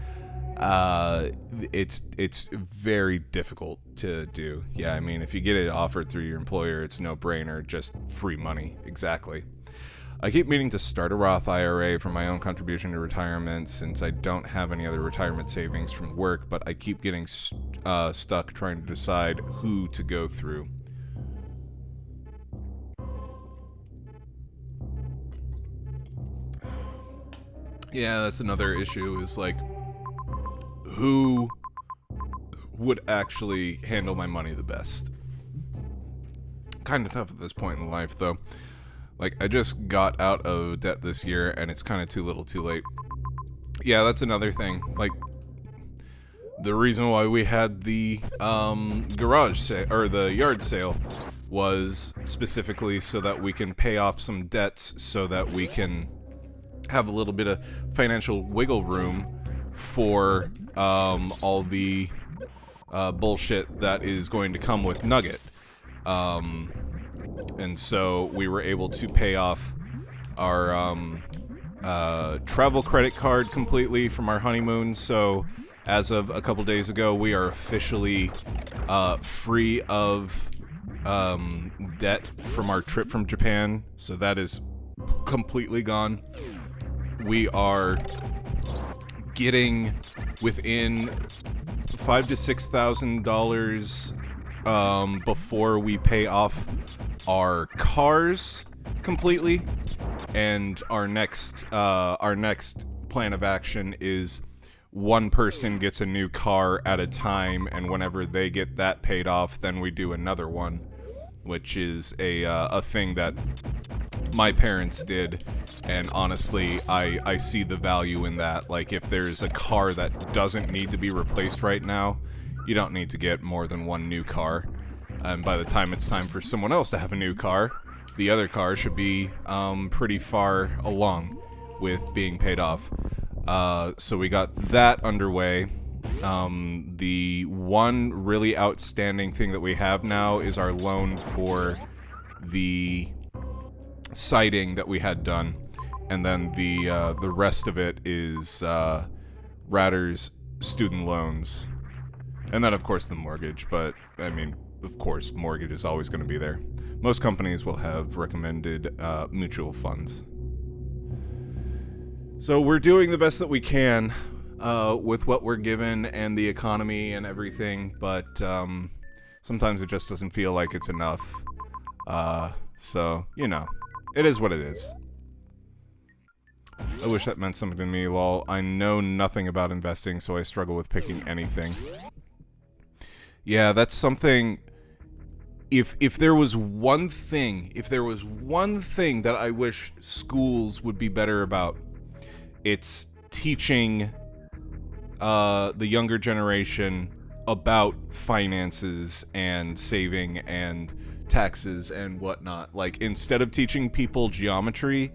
it's very difficult to do. Yeah, I mean, if you get it offered through your employer, it's no-brainer, just free money. Exactly. I keep meaning to start a Roth IRA for my own contribution to retirement since I don't have any other retirement savings from work, but I keep getting stuck trying to decide who to go through. Yeah, that's another issue, is like, who would actually handle my money the best? Kind of tough at this point in life, though. Like, I just got out of debt this year, and it's kind of too little too late. Yeah, that's another thing. Like, the reason why we had the garage sale, or the yard sale, was specifically so that we can pay off some debts, so that we can have a little bit of financial wiggle room for all the bullshit that is going to come with Nugget. And so we were able to pay off our travel credit card completely from our honeymoon. So as of a couple days ago, we are officially free of debt from our trip from Japan. So that is completely gone. We are getting within $5,000 to $6,000 before we pay off our cars completely, and our next plan of action is one person gets a new car at a time, and whenever they get that paid off, then we do another one, which is a thing that my parents did, and honestly, I see the value in that. Like, if there's a car that doesn't need to be replaced right now, you don't need to get more than one new car. And by the time it's time for someone else to have a new car, the other car should be pretty far along with being paid off. So we got that underway. The one really outstanding thing that we have now is our loan for the siding that we had done. And then the rest of it is Ratter's student loans. And then, of course, the mortgage. But, I mean, of course, mortgage is always going to be there. Most companies will have recommended mutual funds. So we're doing the best that we can with what we're given and the economy and everything, but sometimes it just doesn't feel like it's enough. So, you know, it is what it is. I wish that meant something to me, lol. I know nothing about investing, so I struggle with picking anything. Yeah, that's something... If there was one thing that I wish schools would be better about, it's teaching the younger generation about finances and saving and taxes and whatnot. Like, instead of teaching people geometry,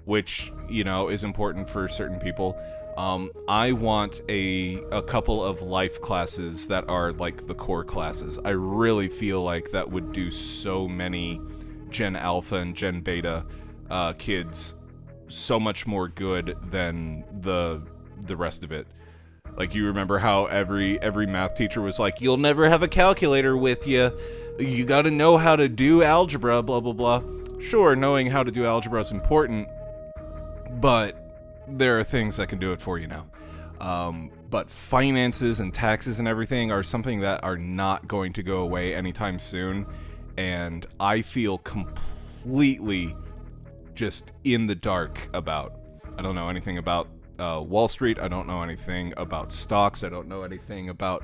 which, you know, is important for certain people, I want a couple of life classes that are like the core classes. I really feel like that would do so many Gen Alpha and Gen Beta kids so much more good than the rest of it. Like, you remember how every math teacher was like, you'll never have a calculator with you. You gotta know how to do algebra, blah, blah, blah. Sure, knowing how to do algebra is important, but there are things that can do it for you now. But finances and taxes and everything are something that are not going to go away anytime soon. And I feel completely just in the dark about. I don't know anything about Wall Street. I don't know anything about stocks. I don't know anything about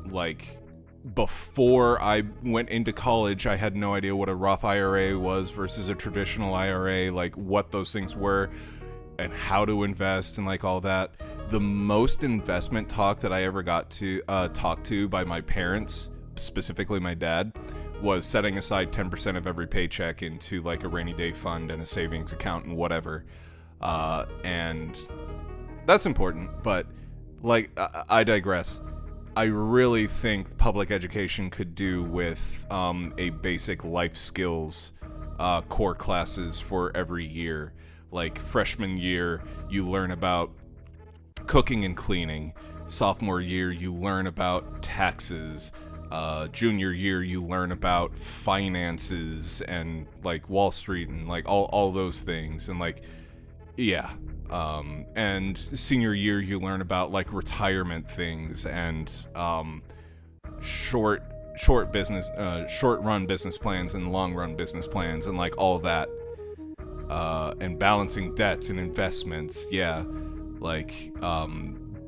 like before I went into college, I had no idea what a Roth IRA was versus a traditional IRA, like what those things were and how to invest and like all that. The most investment talk that I ever got to talk to by my parents, specifically my dad, was setting aside 10% of every paycheck into like a rainy day fund and a savings account and whatever. And that's important, but like I digress. I really think public education could do with a basic life skills core classes for every year. Like freshman year, you learn about cooking and cleaning. Sophomore year, you learn about taxes. Junior year, you learn about finances and like Wall Street and like all those things. And like, yeah. And senior year, you learn about like retirement things and short run business plans and long run business plans and like all that. And balancing debts and investments. Yeah. Like,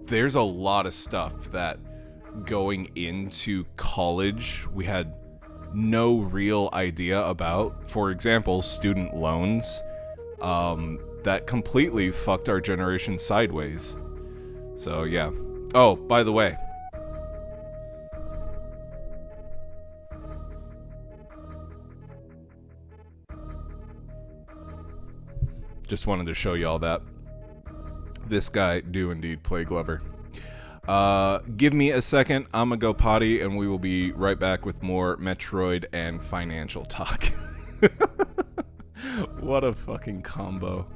there's a lot of stuff that going into college we had no real idea about. For example, student loans. That completely fucked our generation sideways. So, yeah. Oh, by the way. Just wanted to show you all that. This guy do indeed play Glover. Give me a second. I'm gonna go potty, and we will be right back with more Metroid and financial talk. What a fucking combo.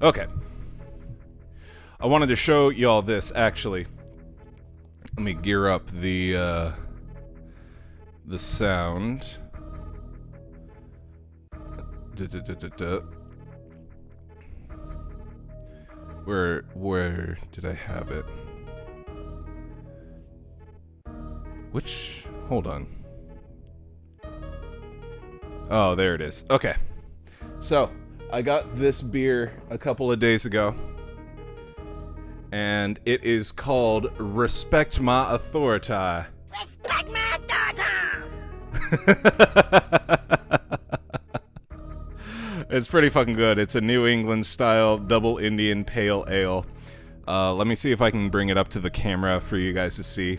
Okay. I wanted to show y'all this, actually. Let me gear up the sound. Where did I have it? Hold on. Oh, there it is. Okay. So, I got this beer a couple of days ago. And it is called Respect My Authority. Respect my daughter! It's pretty fucking good. It's a New England style double Indian pale ale. Let me see if I can bring it up to the camera for you guys to see.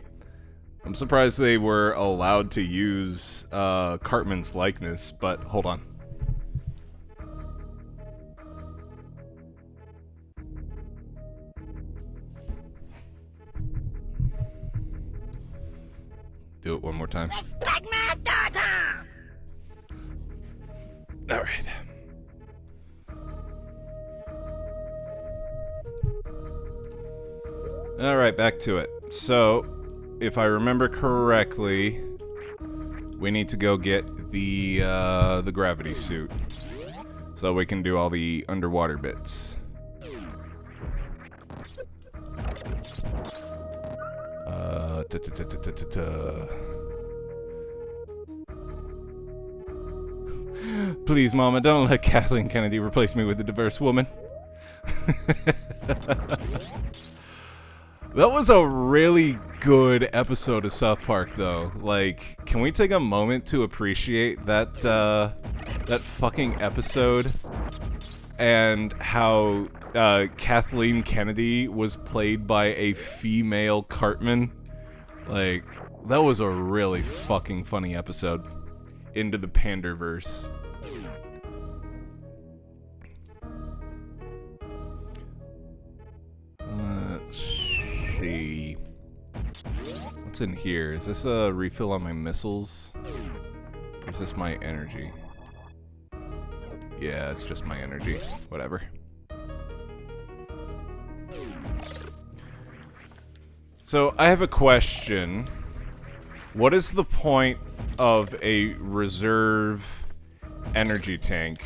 I'm surprised they were allowed to use Cartman's likeness, but hold on. Do it one more time. Respect my daughter! All right. All right, back to it. So, if I remember correctly, we need to go get the gravity suit, so we can do all the underwater bits. Please, Mama, don't let Kathleen Kennedy replace me with a diverse woman. That was a really good episode of South Park, though. Like, can we take a moment to appreciate that that fucking episode and how Kathleen Kennedy was played by a female Cartman? Like, that was a really fucking funny episode. Into the Panderverse. Let's see. What's in here? Is this a refill on my missiles? Or is this my energy? Yeah, it's just my energy. Whatever. So, I have a question. What is the point of a reserve energy tank?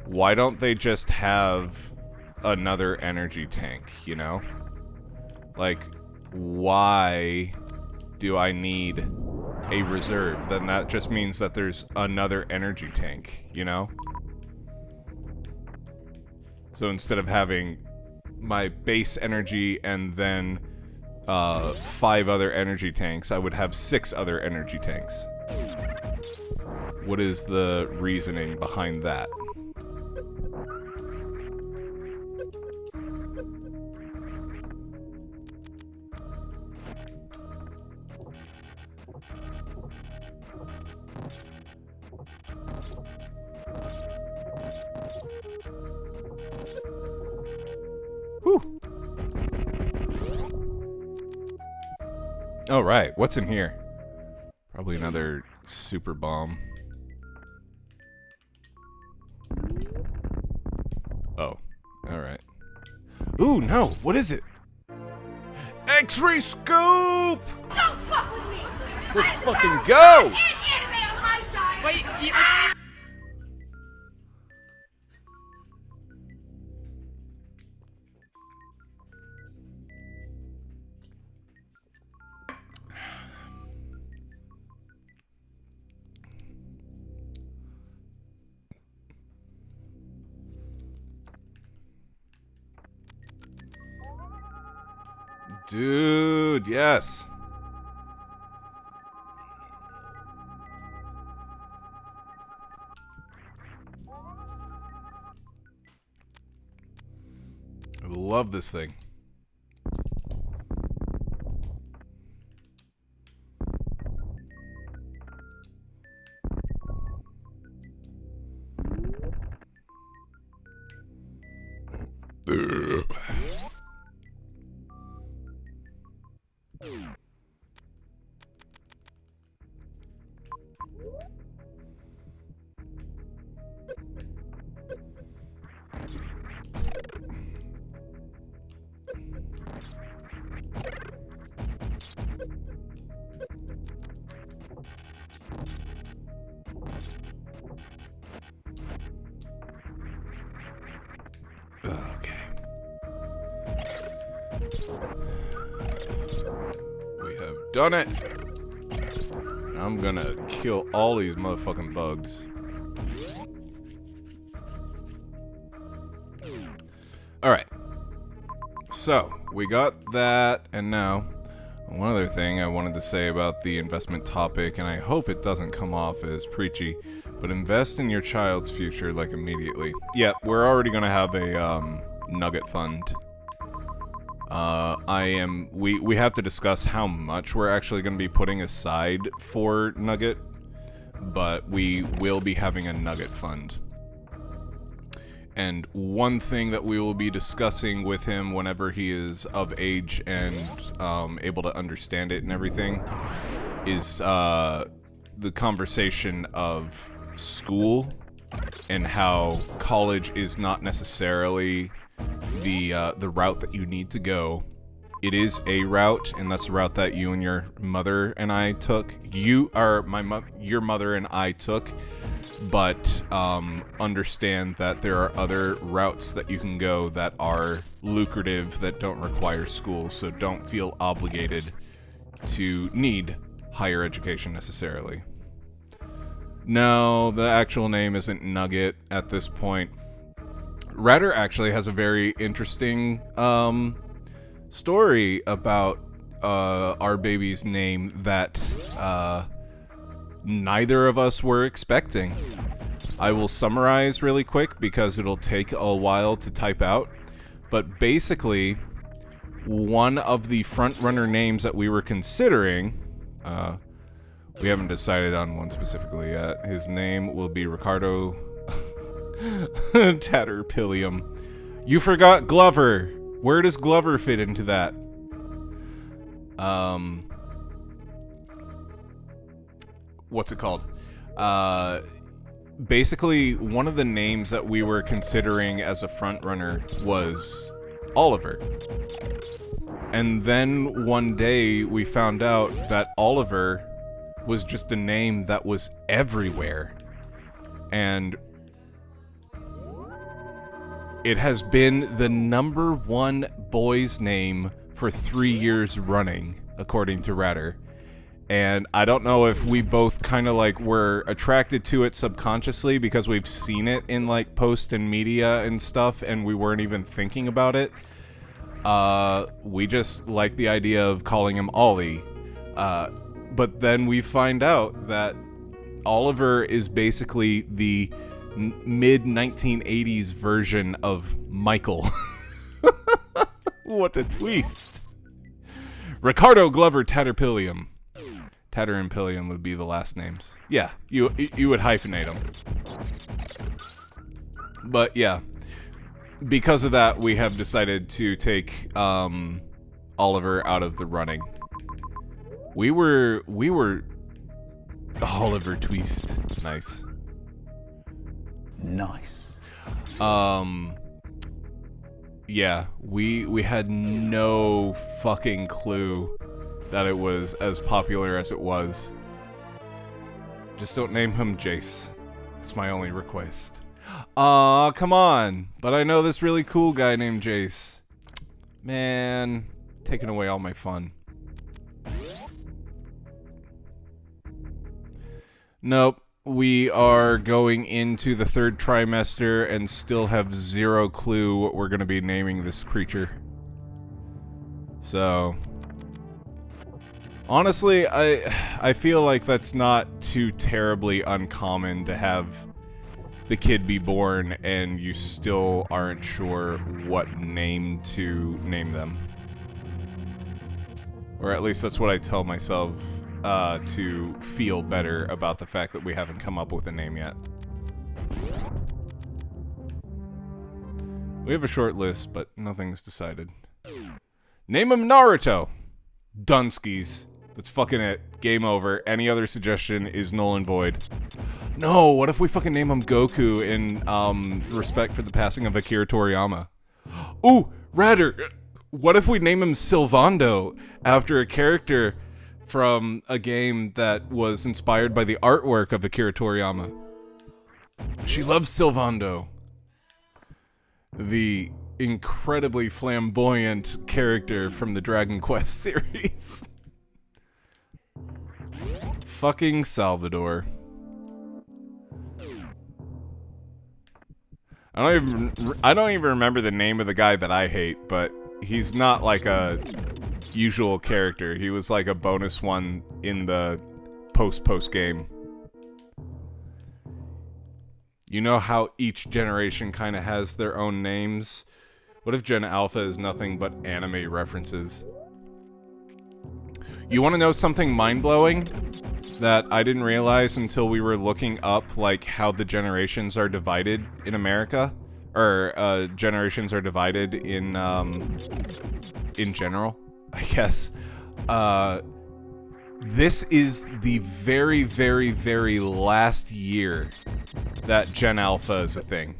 Why don't they just have another energy tank, you know? Like, why do I need a reserve? Then that just means that there's another energy tank, you know? So instead of having my base energy and then 5 other energy tanks, I would have 6 other energy tanks. What is the reasoning behind that? Whew. All right, what's in here? Probably another super bomb. Oh, all right. Ooh, no, what is it? X-ray scope! Don't fuck with me! Let's fucking go! And anime on my side! Wait, Dude, yes. I love this thing. Done it! I'm gonna kill all these motherfucking bugs. Alright. So, we got that, and now, one other thing I wanted to say about the investment topic, and I hope it doesn't come off as preachy, but invest in your child's future, like, immediately. Yeah, we're already gonna have a, nugget fund. We have to discuss how much we're actually gonna be putting aside for nugget, but we will be having a nugget fund. And one thing that we will be discussing with him whenever he is of age and able to understand it and everything is the conversation of school and how college is not necessarily the route that you need to go. It is a route, and that's the route that you and your mother and I took. Your mother and I took. But understand that there are other routes that you can go that are lucrative, that don't require school, so don't feel obligated to need higher education necessarily. No, the actual name isn't Nugget at this point. Ratter actually has a very interesting story about our baby's name that neither of us were expecting. I will summarize really quick because it'll take a while to type out. But basically, one of the front-runner names that we were considering, we haven't decided on one specifically yet. His name will be Ricardo Tatterpillium. You forgot Glover. Where does Glover fit into that? What's it called? Basically, one of the names that we were considering as a front runner was Oliver. And then one day we found out that Oliver was just a name that was everywhere. And it has been the #1 boy's name for 3 years running, according to Ratter. And I don't know if we both kind of like were attracted to it subconsciously because we've seen it in like post and media and stuff and we weren't even thinking about it. We just like the idea of calling him Ollie. But then we find out that Oliver is basically the mid-1980s version of Michael. What a twist. Ricardo Glover Tatterpillium. Tatter and Pillium would be the last names. Yeah, you would hyphenate them. But yeah, because of that, we have decided to take Oliver out of the running. We were Oliver Twist. Nice. Nice. Yeah, we had no fucking clue that it was as popular as it was. Just don't name him Jace. It's my only request. Aw, come on. But I know this really cool guy named Jace. Man, taking away all my fun. Nope. We are going into the 3rd trimester and still have 0 clue what we're going to be naming this creature. So, honestly, I feel like that's not too terribly uncommon to have the kid be born and you still aren't sure what name to name them. Or at least that's what I tell myself to feel better about the fact that we haven't come up with a name yet. We have a short list, but nothing's decided. Name him Naruto! Dunskies. That's fucking it. Game over. Any other suggestion is null and void. No, what if we fucking name him Goku in respect for the passing of Akira Toriyama? Ooh, Ratter! What if we name him Sylvando after a character from a game that was inspired by the artwork of Akira Toriyama? She loves Sylvando. The incredibly flamboyant character from the Dragon Quest series. fucking Salvador. I don't even remember the name of the guy that I hate, but he's not like a usual character. He was like a bonus one in the post game. You know how each generation kind of has their own names? What if Gen Alpha is nothing but anime references? You want to know something mind-blowing that I didn't realize until we were looking up, like, how the generations are divided in America? Or, generations are divided in general, I guess. This is the very, very, very last year that Gen Alpha is a thing.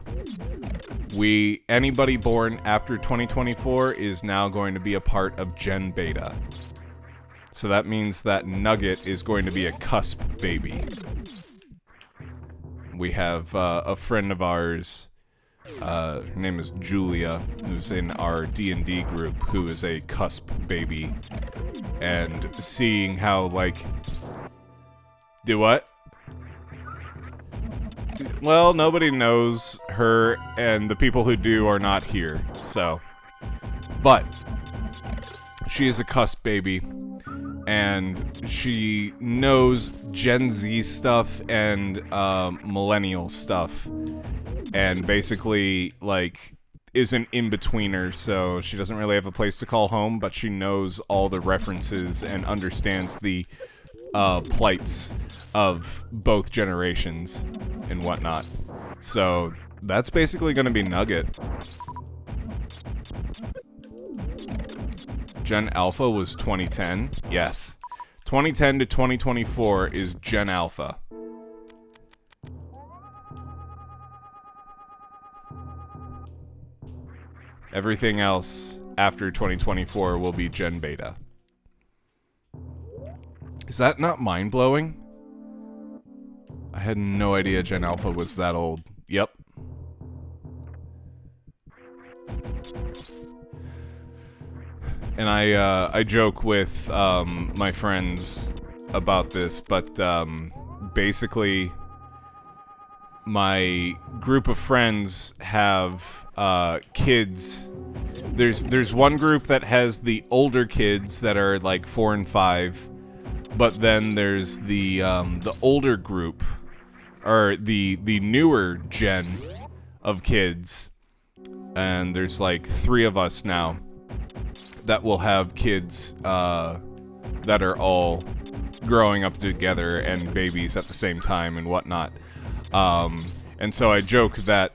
Anybody born after 2024 is now going to be a part of Gen Beta. So that means that Nugget is going to be a cusp baby. We have a friend of ours, her name is Julia, who's in our D&D group, who is a cusp baby. And seeing how, like... Do what? Well, nobody knows her, and the people who do are not here, so... But, she is a cusp baby, and she knows Gen Z stuff and millennial stuff, and basically, like, is an in-betweener, so she doesn't really have a place to call home, but she knows all the references and understands the plights of both generations and whatnot. So that's basically going to be Nugget. Gen Alpha was 2010. Yes. 2010 to 2024 is Gen Alpha. Everything else after 2024 will be Gen Beta. Is that not mind-blowing? I had no idea Gen Alpha was that old. Yep. And I joke with my friends about this, but basically my group of friends have kids. There's one group that has the older kids that are like 4 and 5, but then there's the older group, or the newer gen of kids, and there's like 3 of us now that will have kids that are all growing up together and babies at the same time and whatnot. And so I joke that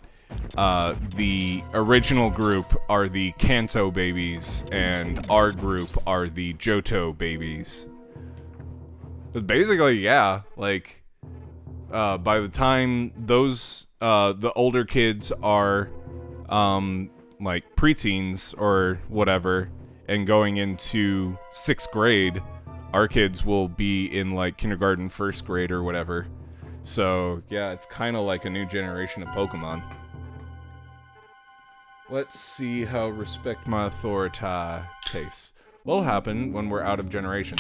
the original group are the Kanto babies and our group are the Johto babies. But basically, yeah, like, by the time those, the older kids are, like, preteens or whatever, and going into 6th grade, our kids will be in, like, kindergarten, 1st grade or whatever. So, yeah, it's kind of like a new generation of Pokemon. Let's see how Respect My Authority tastes. What'll happen when we're out of generation?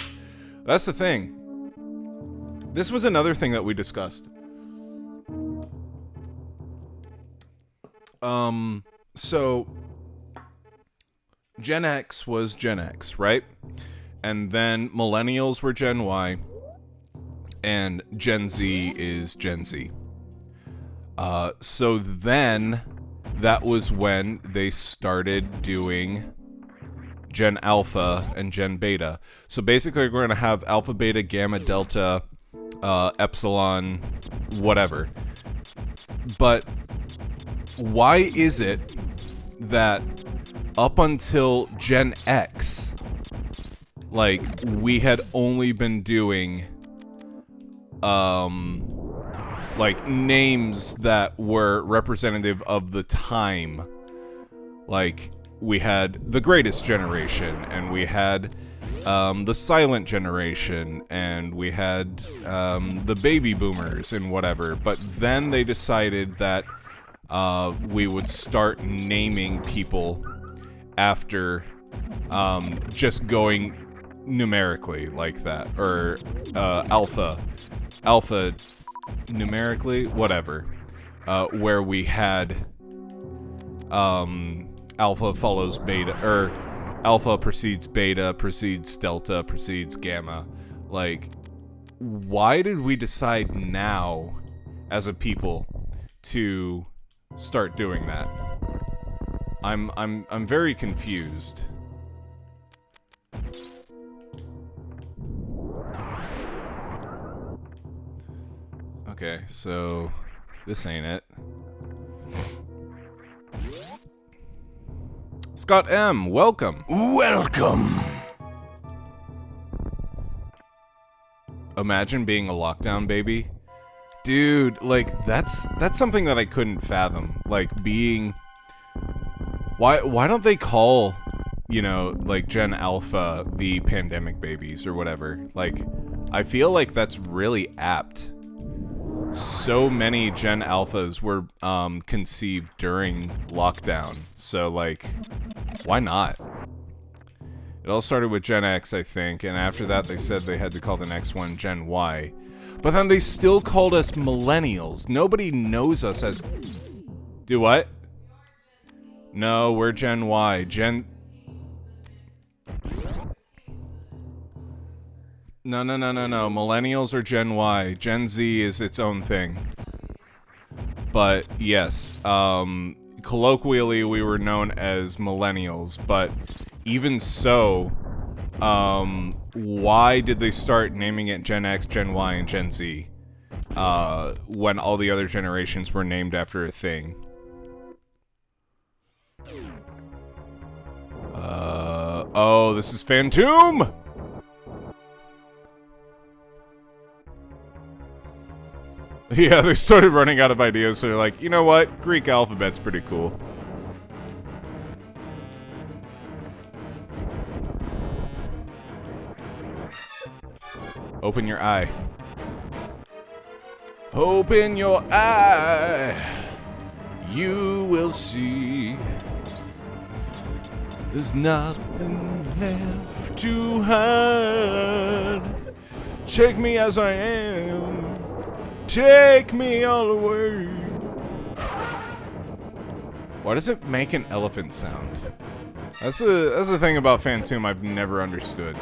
That's the thing. This was another thing that we discussed. So Gen X was Gen X, right? And then Millennials were Gen Y, and Gen Z is Gen Z. So then that was when they started doing Gen Alpha and Gen Beta. So basically we're going to have Alpha, Beta, Gamma, Delta, Epsilon, whatever. But why is it that up until Gen X, like, we had only been doing like names that were representative of the time? Like, we had the Greatest Generation, and we had the Silent Generation, and we had the Baby Boomers and whatever. But then they decided that we would start naming people after just going numerically like that, or alpha numerically, whatever, where we had alpha follows beta, or alpha precedes beta, precedes delta, precedes gamma. Like, why did we decide now as a people to start doing that? I'm very confused. Okay, so this ain't it. Scott M, welcome. Welcome. Imagine being a lockdown baby. Dude, like that's something that I couldn't fathom. Like being why don't they call, you know, like Gen Alpha the pandemic babies or whatever? Like I feel like that's really apt. So many Gen Alphas were conceived during lockdown. So like why not? It all started with Gen X, I think, and after that they said they had to call the next one Gen Y. But then they still called us millennials. Nobody knows us as... Do what? No, we're Gen Y. No. Millennials are Gen Y. Gen Z is its own thing. But, yes. Colloquially, we were known as millennials. But, even so... why did they start naming it Gen X, Gen Y, and Gen Z when all the other generations were named after a thing? Oh, this is Phantom! Yeah, they started running out of ideas, so they're like, you know what? Greek alphabet's pretty cool. Open your eye. Open your eye. You will see. There's nothing left to hide. Take me as I am. Take me all away. Why does it make an elephant sound? That's the thing about Phantom I've never understood.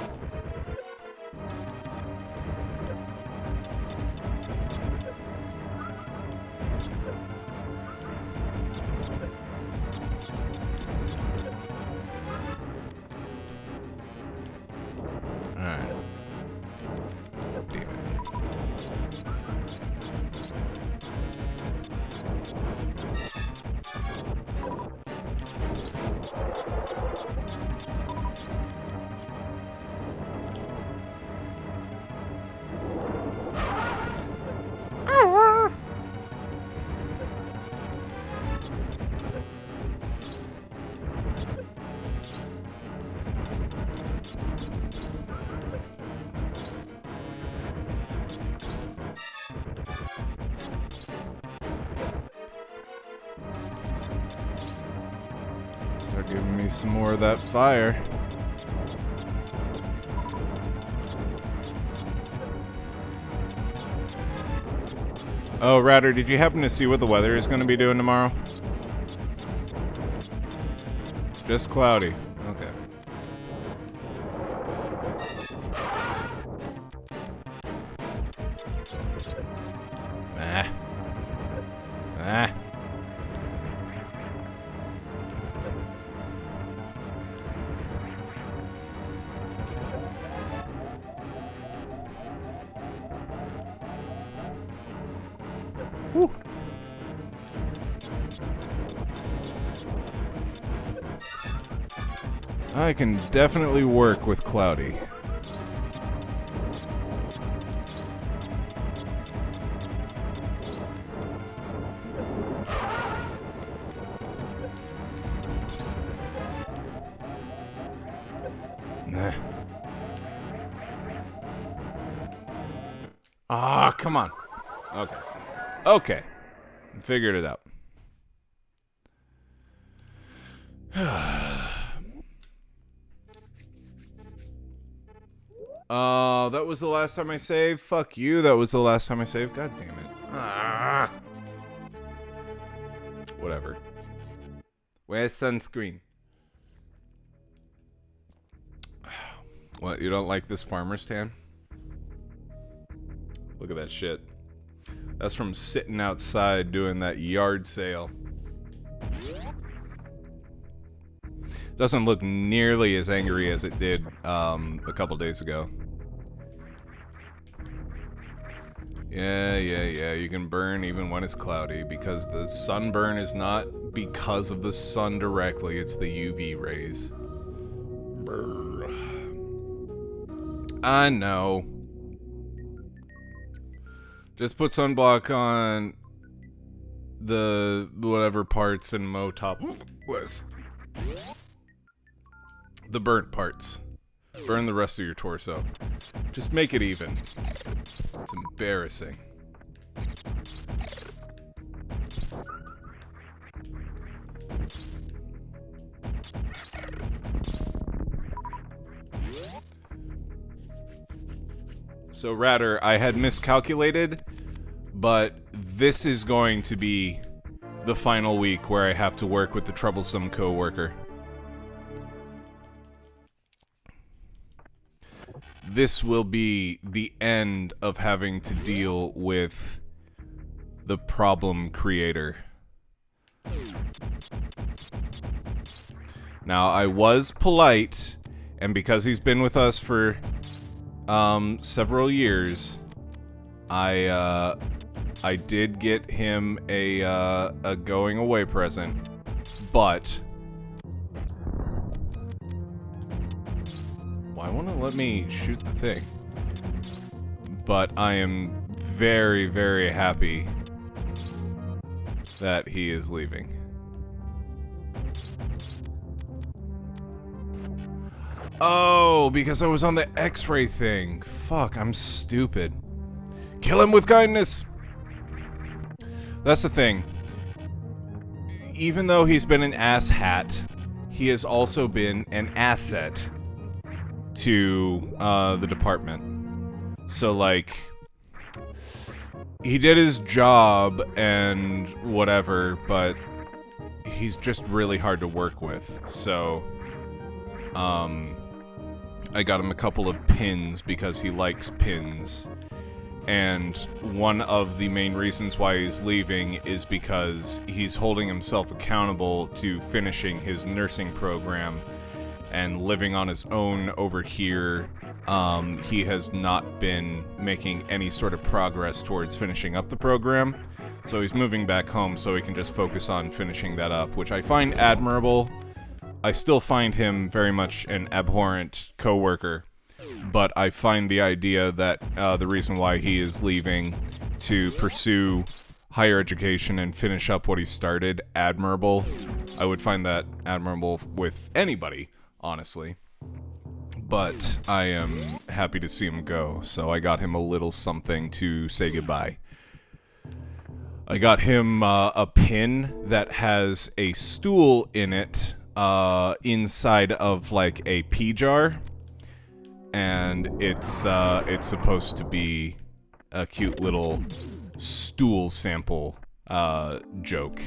Start giving me some more of that fire. Oh, Ratter, did you happen to see what the weather is going to be doing tomorrow? Just cloudy. Okay. Ah. Whew. I can definitely work with cloudy. Nah. Ah, come on. Okay. Okay. Figured it out. Oh, that was the last time I saved? Fuck you, that was the last time I saved? God damn it. Ah. Whatever. Where's sunscreen? What, you don't like this farmer's tan? Look at that shit. That's from sitting outside doing that yard sale. Doesn't look nearly as angry as it did a couple days ago. Yeah, you can burn even when it's cloudy because the sunburn is not because of the sun directly, it's the UV rays. Brr. I know. Just put sunblock on the whatever parts and mow topless. The burnt parts. Burn the rest of your torso. Just make it even. It's embarrassing. So Ratter, I had miscalculated, but this is going to be the final week where I have to work with the troublesome coworker. This will be the end of having to deal with the problem creator. Now, I was polite, and because he's been with us for several years, I did get him a going away present, but why won't it let me shoot the thing? But I am very, very happy that he is leaving. Oh, because I was on the X-ray thing. Fuck, I'm stupid. Kill him with kindness. That's the thing. Even though he's been an asshat, he has also been an asset to the department. So, like, he did his job and whatever, but he's just really hard to work with. So, I got him a couple of pins because he likes pins. And one of the main reasons why he's leaving is because he's holding himself accountable to finishing his nursing program and living on his own over here. He has not been making any sort of progress towards finishing up the program. So he's moving back home so he can just focus on finishing that up, which I find admirable. I still find him very much an abhorrent coworker, but I find the idea that the reason why he is leaving to pursue higher education and finish up what he started admirable. I would find that admirable with anybody, honestly. But I am happy to see him go, so I got him a little something to say goodbye. I got him a pin that has a stool in it, inside of like a pea jar, and it's supposed to be a cute little stool sample joke.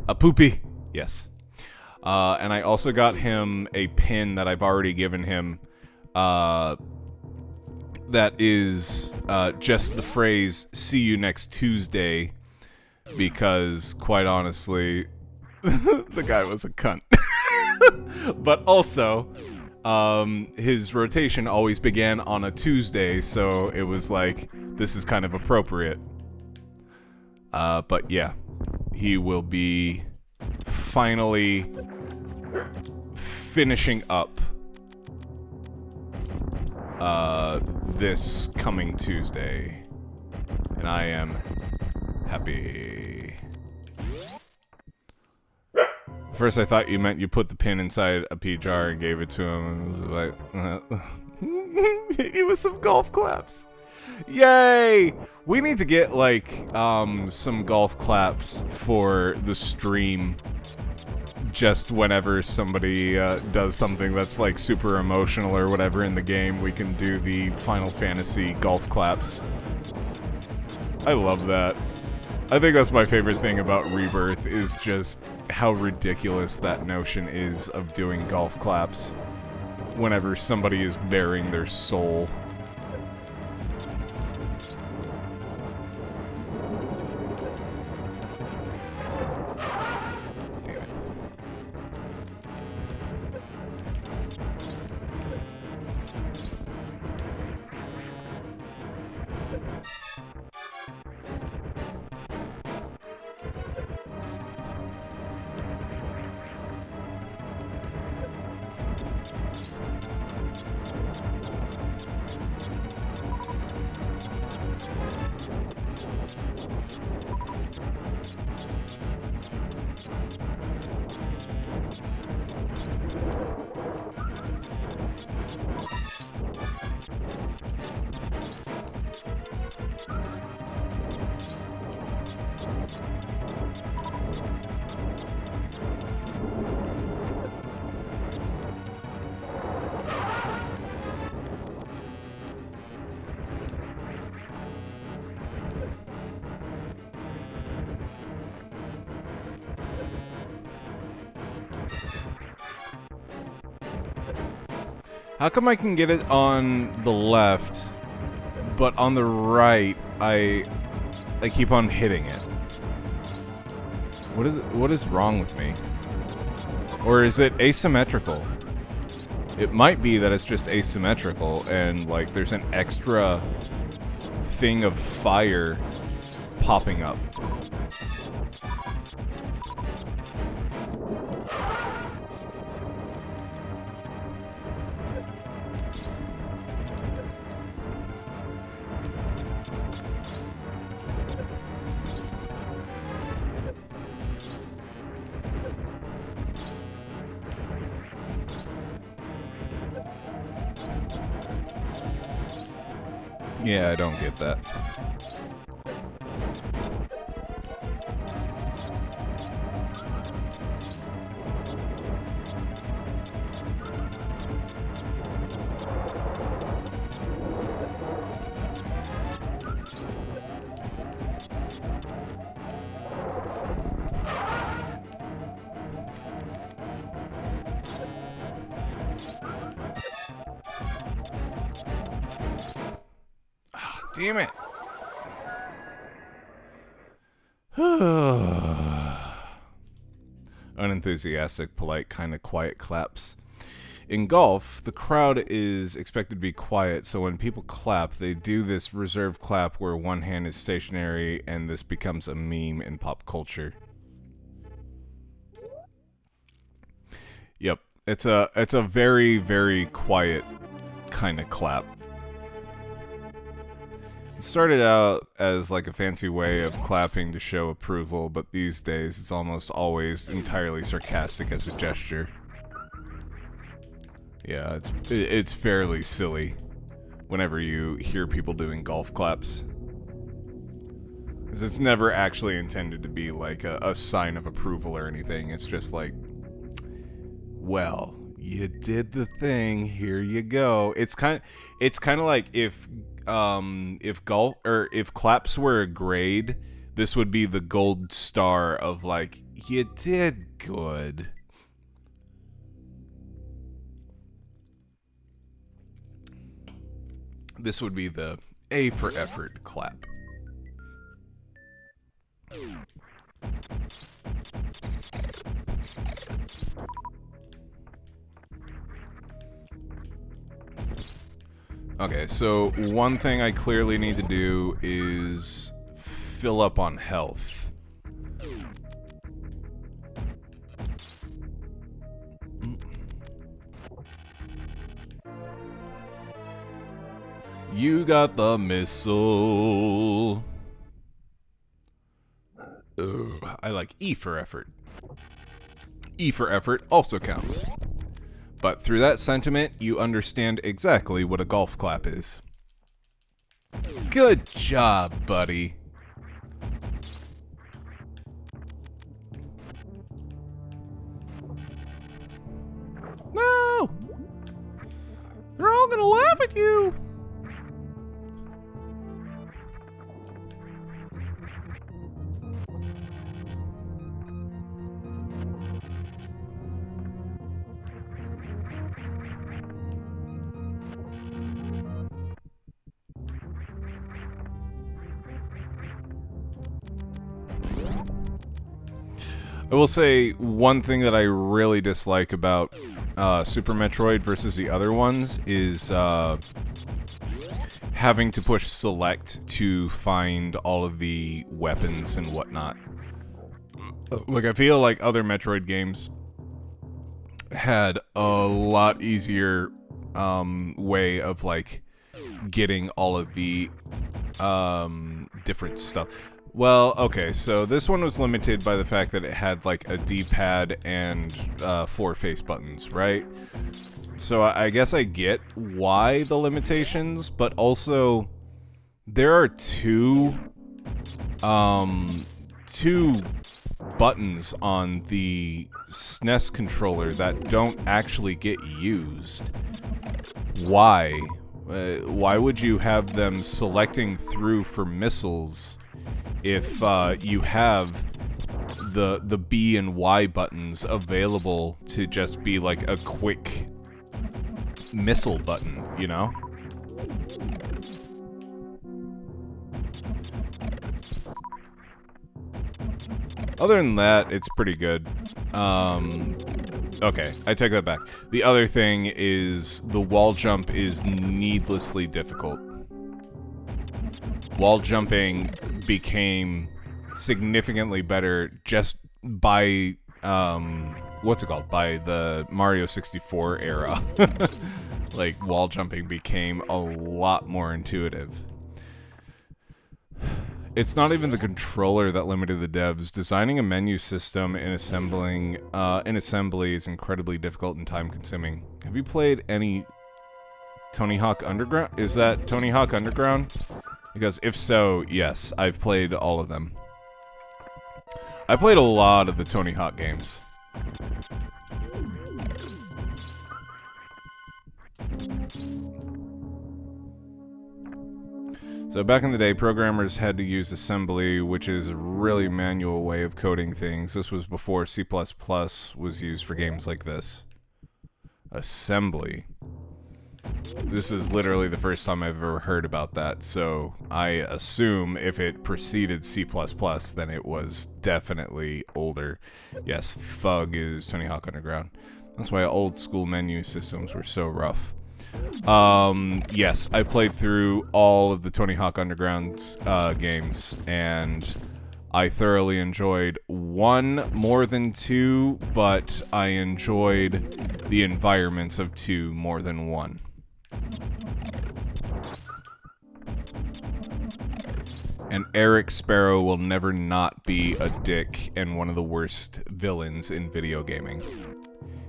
A poopy, yes. And I also got him a pin that I've already given him, that is just the phrase "see you next Tuesday," because quite honestly, the guy was a cunt. But also, his rotation always began on a Tuesday, so it was like, this is kind of appropriate. But yeah, he will be finally finishing up this coming Tuesday, and I am happy. First, I thought you meant you put the pin inside a pea jar and gave it to him. It was like, hit you with some golf claps. Yay! We need to get like some golf claps for the stream, just whenever somebody does something that's like super emotional or whatever in the game, we can do the Final Fantasy golf claps. I love that. I think that's my favorite thing about Rebirth, is just how ridiculous that notion is of doing golf claps whenever somebody is bearing their soul. How come I can get it on the left, but on the right, I keep on hitting it? What is wrong with me? Or is it asymmetrical? It might be that it's just asymmetrical, and like there's an extra thing of fire popping up. Yeah, I don't get that. Damn it. Unenthusiastic, polite, kind of quiet claps. In golf, the crowd is expected to be quiet, so when people clap, they do this reserved clap where one hand is stationary, and this becomes a meme in pop culture. Yep, it's a very, very quiet kind of clap. It started out as like a fancy way of clapping to show approval, but these days it's almost always entirely sarcastic as a gesture. Yeah, it's fairly silly whenever you hear people doing golf claps. 'Cause it's never actually intended to be like a sign of approval or anything. It's just like, well, you did the thing, here you go. It's kind of like if claps were a grade, this would be the gold star of like, you did good. This would be the A for effort clap. Okay, so one thing I clearly need to do is fill up on health. You got the missile. Ugh, I like E for effort. E for effort also counts. But through that sentiment, you understand exactly what a golf clap is. Good job, buddy. Fuck you! I will say one thing that I really dislike about Super Metroid versus the other ones is having to push select to find all of the weapons and whatnot. Like, I feel like other Metroid games had a lot easier way of, like, getting all of the different stuff. Well, okay, so this one was limited by the fact that it had, like, a D-pad and 4 face buttons, right? So I guess I get why the limitations, but also there are two buttons on the SNES controller that don't actually get used. Why? Why would you have them selecting through for missiles if you have the B and Y buttons available to just be like a quick missile button, you know? Other than that, it's pretty good. Okay, I take that back. The other thing is the wall jump is needlessly difficult. Wall jumping became significantly better just by, what's it called? By the Mario 64 era. Like, wall jumping became a lot more intuitive. It's not even the controller that limited the devs. Designing a menu system and assembly is incredibly difficult and time-consuming. Have you played any Tony Hawk Underground? Is that Tony Hawk Underground? Because if so, yes, I've played all of them. I played a lot of the Tony Hawk games. So back in the day, programmers had to use assembly, which is a really manual way of coding things. This was before C++ was used for games like this. Assembly. This is literally the first time I've ever heard about that, so I assume if it preceded C++, then it was definitely older. Yes, Thug is Tony Hawk Underground. That's why old school menu systems were so rough. Yes, I played through all of the Tony Hawk Underground games, and I thoroughly enjoyed 1 more than 2, but I enjoyed the environments of 2 more than 1. And Eric Sparrow will never not be a dick and one of the worst villains in video gaming.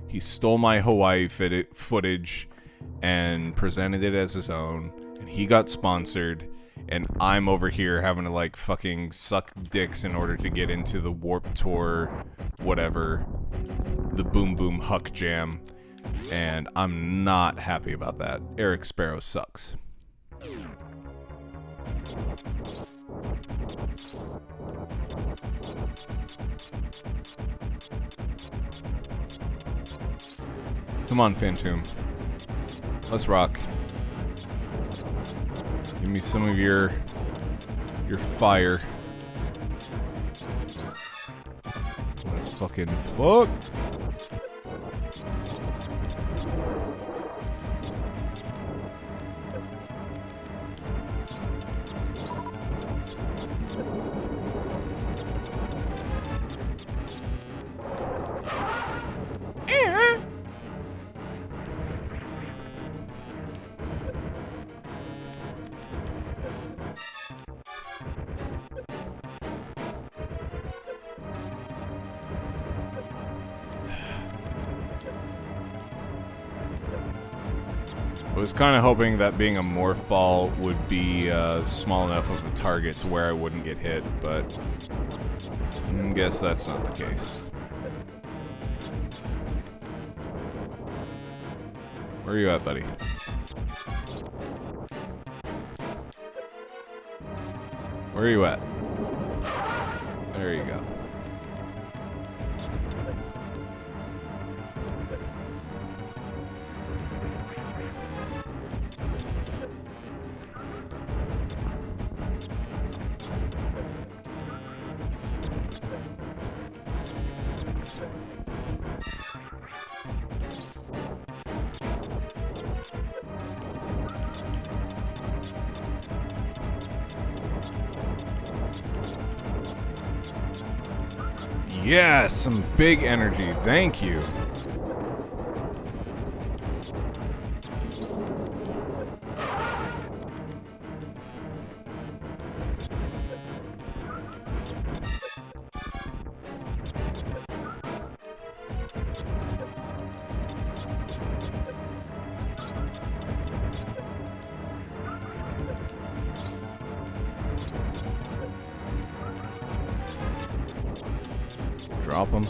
He stole my Hawaii footage and presented it as his own, and he got sponsored, and I'm over here having to, like, fucking suck dicks in order to get into the Warped Tour, whatever, the Boom Boom Huck Jam, and I'm not happy about that. Eric Sparrow sucks. Come on, Phantom. Let's rock. Give me some of your fire. Let's fucking fuck. I was kind of hoping that being a morph ball would be small enough of a target to where I wouldn't get hit, but I guess that's not the case. Where are you at, buddy? Where are you at? There you go. Yeah, some big energy. Thank you. Drop him.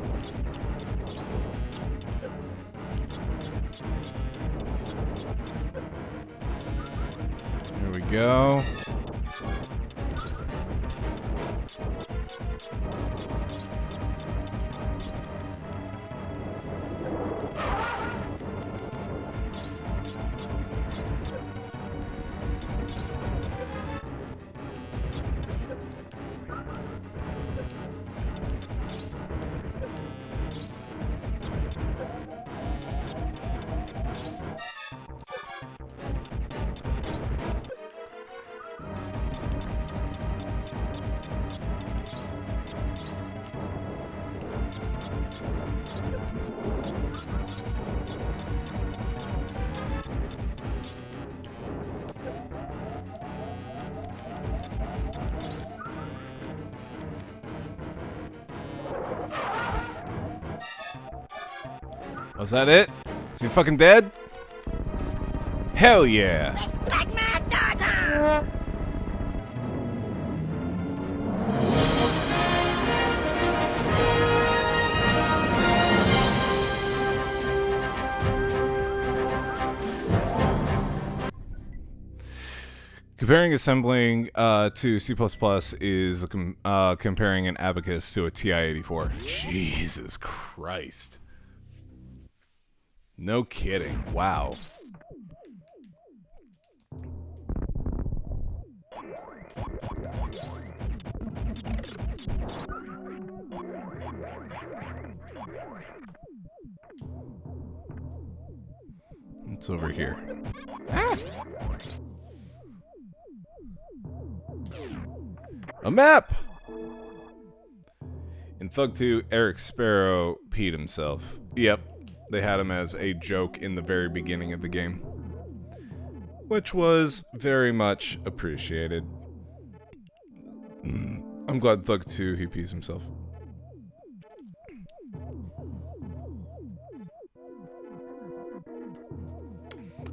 There we go. Was that it? Is he fucking dead? Hell yeah! Respect my daughter! Comparing assembling to C++ is comparing an abacus to a TI-84. Jesus Christ. No kidding. Wow. It's over here. Ah! A map! In Thug 2, Eric Sparrow peed himself. Yep. They had him as a joke in the very beginning of the game, which was very much appreciated. I'm glad Thug 2 he pees himself.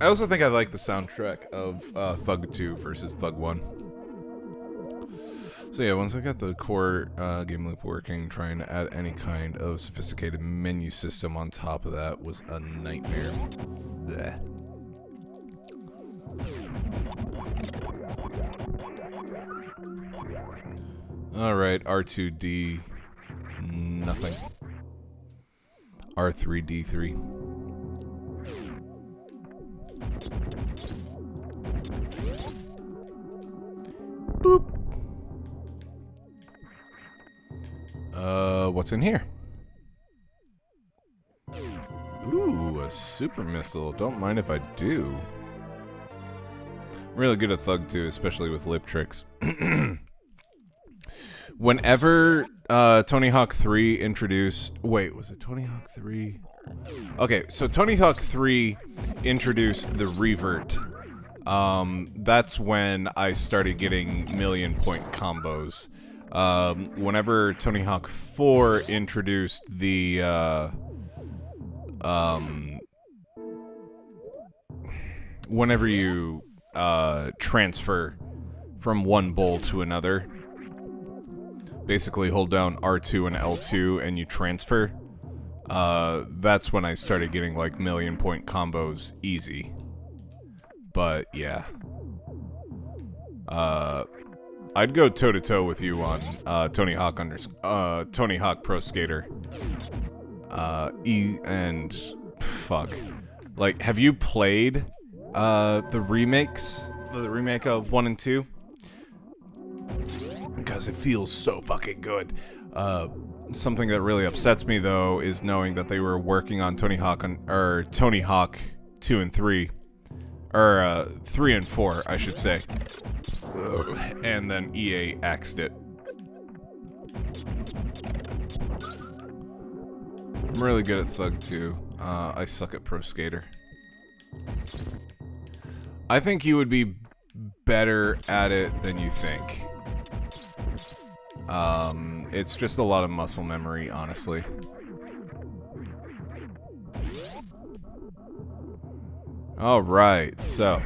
I also think I like the soundtrack of Thug 2 versus Thug 1. So yeah, once I got the core game loop working, trying to add any kind of sophisticated menu system on top of that was a nightmare. Blech. Alright, R2D, nothing. R3D3. Boop. What's in here? Ooh, a super missile. Don't mind if I do. I'm really good at Thug 2, especially with lip tricks. Whenever Tony Hawk 3 introduced... Wait, was it Tony Hawk 3? Okay, so Tony Hawk 3 introduced the revert. That's when I started getting million-point combos. Whenever Tony Hawk 4 introduced the, whenever you, transfer from one bowl to another, basically hold down R2 and L2 and you transfer, that's when I started getting like million-point combos easy. But yeah. I'd go toe-to-toe with you on Tony Hawk Tony Hawk Pro Skater. Fuck. Like, have you played the remakes? The remake of 1 and 2? Because it feels so fucking good. Something that really upsets me though is knowing that they were working on Tony Hawk 2 and 3. Or 3 and 4, I should say. And then EA axed it. I'm really good at Thug 2. I suck at Pro Skater. I think you would be better at it than you think. It's just a lot of muscle memory, honestly. Alright, so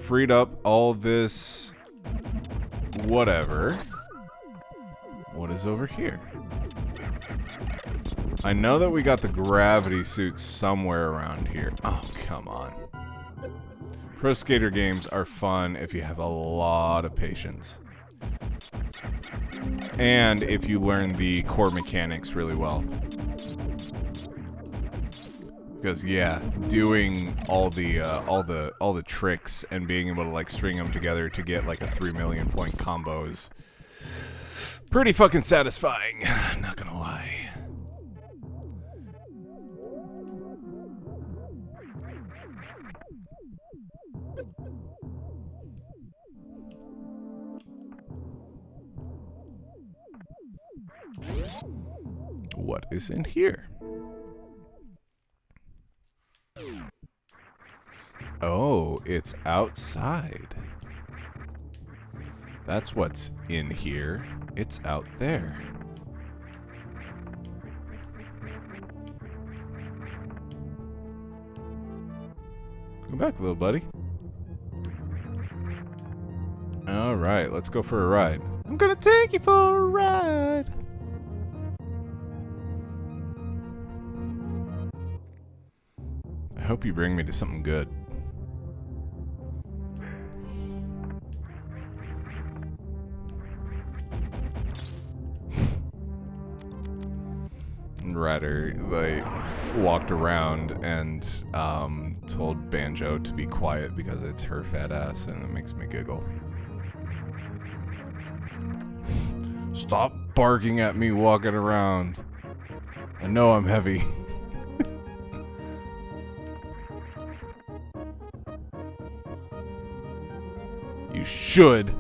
freed up all this whatever. What is over here? I know that we got the gravity suit somewhere around here. Oh, come on. Pro Skater games are fun if you have a lot of patience. And if you learn the core mechanics really well. Because yeah, doing all the tricks and being able to like string them together to get like a 3 million point combo is pretty fucking satisfying, not gonna lie. What is in here? Oh, it's outside. That's what's in here. It's out there. Come back, little buddy. Alright, let's go for a ride. I'm gonna take you for a ride. I hope you bring me to something good. Ryder, like, walked around and told Banjo to be quiet because it's her fat ass, and it makes me giggle. Stop barking at me walking around. I know I'm heavy. You should.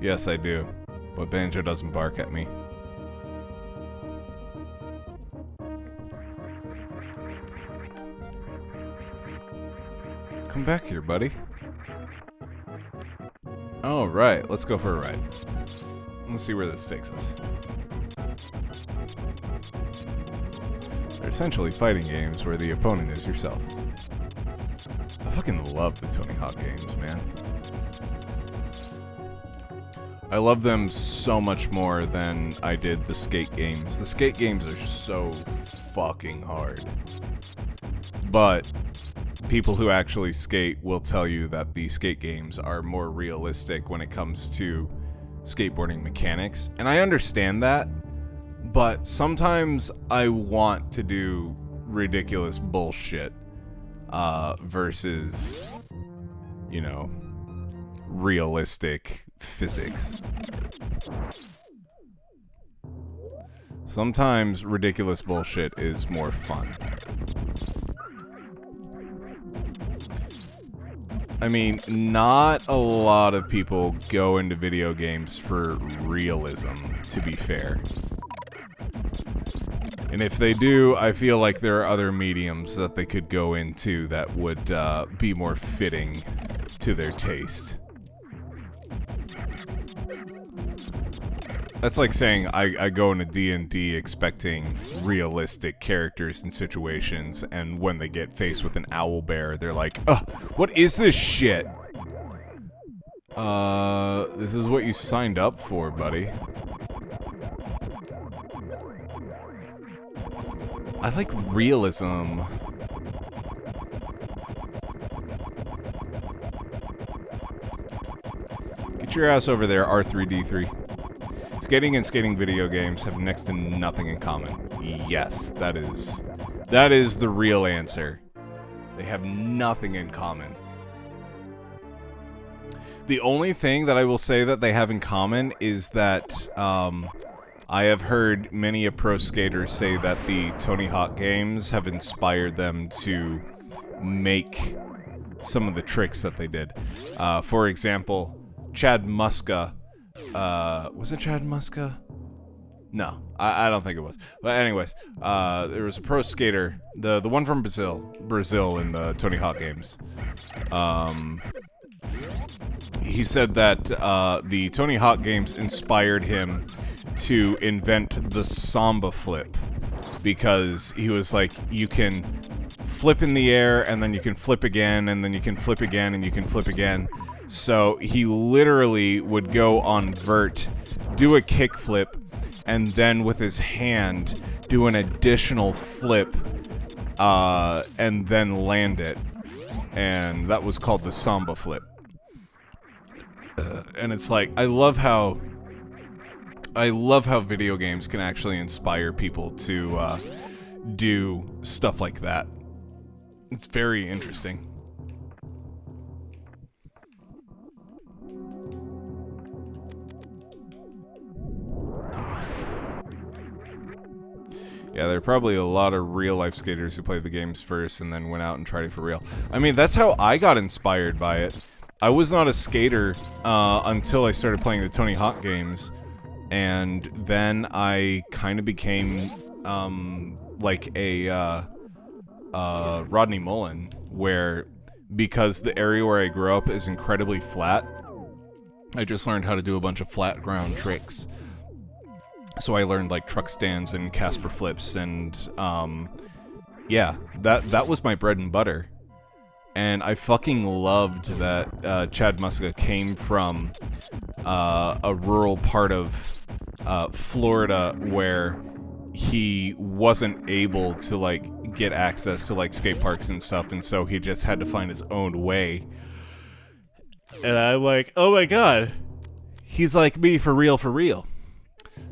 Yes, I do. But Banjo doesn't bark at me. Come back here, buddy. Alright, let's go for a ride. Let's see where this takes us. They're essentially fighting games where the opponent is yourself. I fucking love the Tony Hawk games, man. I love them so much more than I did the skate games. The skate games are so fucking hard. But people who actually skate will tell you that the skate games are more realistic when it comes to skateboarding mechanics. And I understand that, but sometimes I want to do ridiculous bullshit versus, you know, realistic physics. Sometimes ridiculous bullshit is more fun. I mean, not a lot of people go into video games for realism, to be fair. And if they do, I feel like there are other mediums that they could go into that would be more fitting to their taste. That's like saying I go into D&D expecting realistic characters and situations, and when they get faced with an owlbear, they're like, ugh, what is this shit? This is what you signed up for, buddy. I like realism. Get your ass over there, R3D3. Skating and skating video games have next to nothing in common. Yes, that is the real answer. They have nothing in common. The only thing that I will say that they have in common is that I have heard many a pro skater say that the Tony Hawk games have inspired them to make some of the tricks that they did. For example, Chad Muska. Was it Chad Muska? No, I don't think it was. But anyways, there was a pro skater, the one from Brazil in the Tony Hawk games. He said that the Tony Hawk games inspired him to invent the Samba flip, because he was like, you can flip in the air, and then you can flip again, and then you can flip again, and you can flip again. So he literally would go on vert, do a kick flip, and then with his hand do an additional flip, and then land it. And that was called the Samba flip. And it's like, I love how video games can actually inspire people to do stuff like that. It's very interesting. Yeah, there are probably a lot of real-life skaters who played the games first and then went out and tried it for real. I mean, that's how I got inspired by it. I was not a skater until I started playing the Tony Hawk games, and then I kind of became like a Rodney Mullen, where, because the area where I grew up is incredibly flat, I just learned how to do a bunch of flat ground tricks. So I learned like truck stands and Casper flips, and yeah, that was my bread and butter. And I fucking loved that Chad Muska came from a rural part of Florida where he wasn't able to like get access to like skate parks and stuff, and so he just had to find his own way. And I'm like, oh my god, he's like me for real, for real.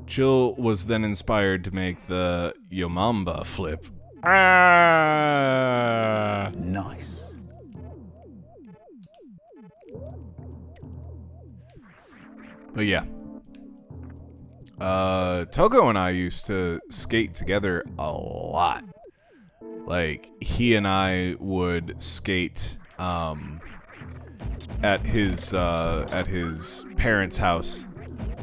Jill was then inspired to make the Yomamba flip. Ah! Nice. But yeah. Togo and I used to skate together a lot. Like, he and I would skate at his parents' house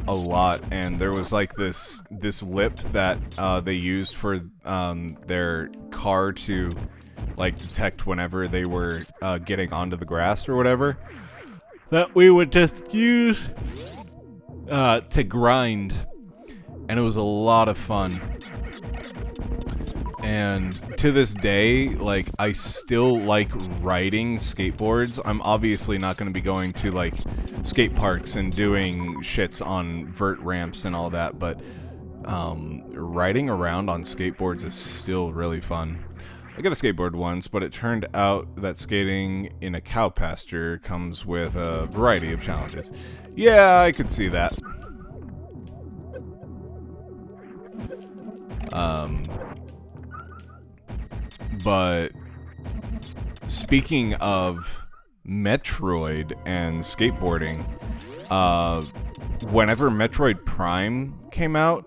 a lot, and there was like this lip that they used for their car to like detect whenever they were getting onto the grass or whatever, that we would just use to grind, and it was a lot of fun. And to this day, like, I still like riding skateboards. I'm obviously not going to be going to like skate parks and doing shits on vert ramps and all that, but riding around on skateboards is still really fun. I got a skateboard once, but it turned out that skating in a cow pasture comes with a variety of challenges. Yeah, I could see that. But speaking of Metroid and skateboarding, whenever Metroid Prime came out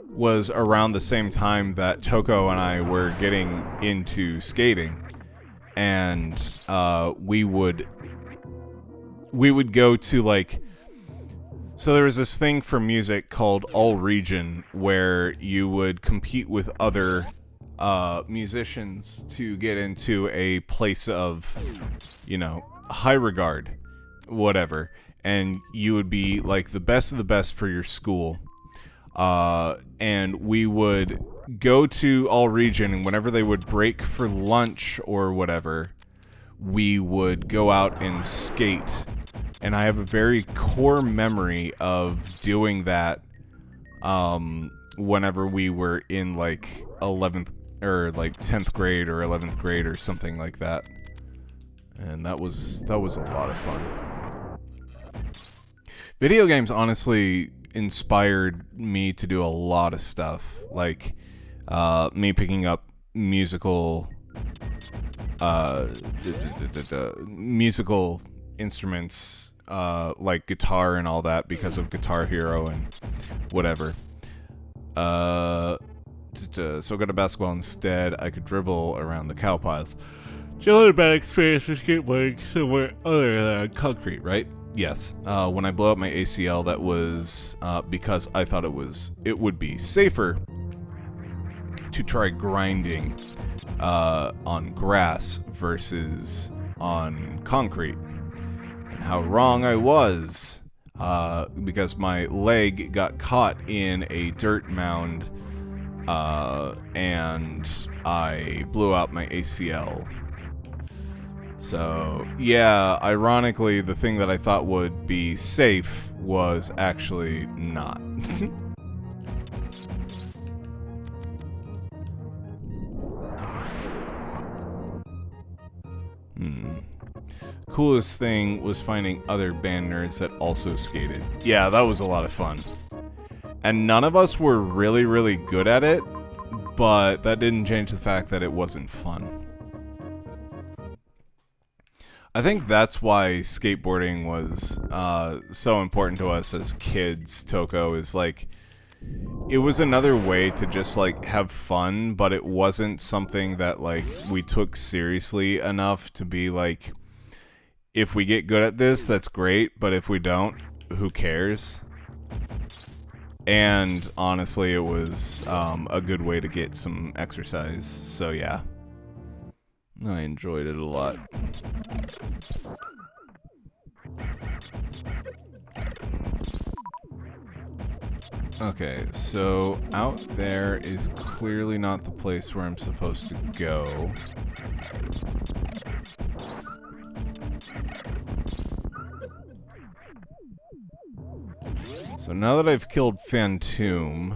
was around the same time that Toko and I were getting into skating, and we would go to like, so there was this thing for music called All Region where you would compete with other musicians to get into a place of, you know, high regard, whatever, and you would be like the best of the best for your school. And we would go to All Region, and whenever they would break for lunch or whatever, we would go out and skate. And I have a very core memory of doing that whenever we were in like 11th or like 10th grade or 11th grade or something like that. And that was a lot of fun. Video games honestly inspired me to do a lot of stuff, like me picking up musical musical instruments, like guitar and all that, because of Guitar Hero and whatever. So I got a basketball instead. I could dribble around the cow piles. Still had a bad experience with skateboarding somewhere other than concrete, right? Yes. When I blew up my ACL, that was because I thought it would be safer to try grinding on grass versus on concrete. And how wrong I was, because my leg got caught in a dirt mound, and I blew out my ACL. So, yeah, ironically, the thing that I thought would be safe was actually not. Coolest thing was finding other band nerds that also skated. Yeah, that was a lot of fun. And none of us were really, really good at it, but that didn't change the fact that it wasn't fun. I think that's why skateboarding was so important to us as kids, Toko, is like, it was another way to just like have fun, but it wasn't something that like we took seriously enough to be like, if we get good at this, that's great, but if we don't, who cares? And honestly, it was a good way to get some exercise, so yeah. I enjoyed it a lot. Okay, so out there is clearly not the place where I'm supposed to go. So now that I've killed Phantom,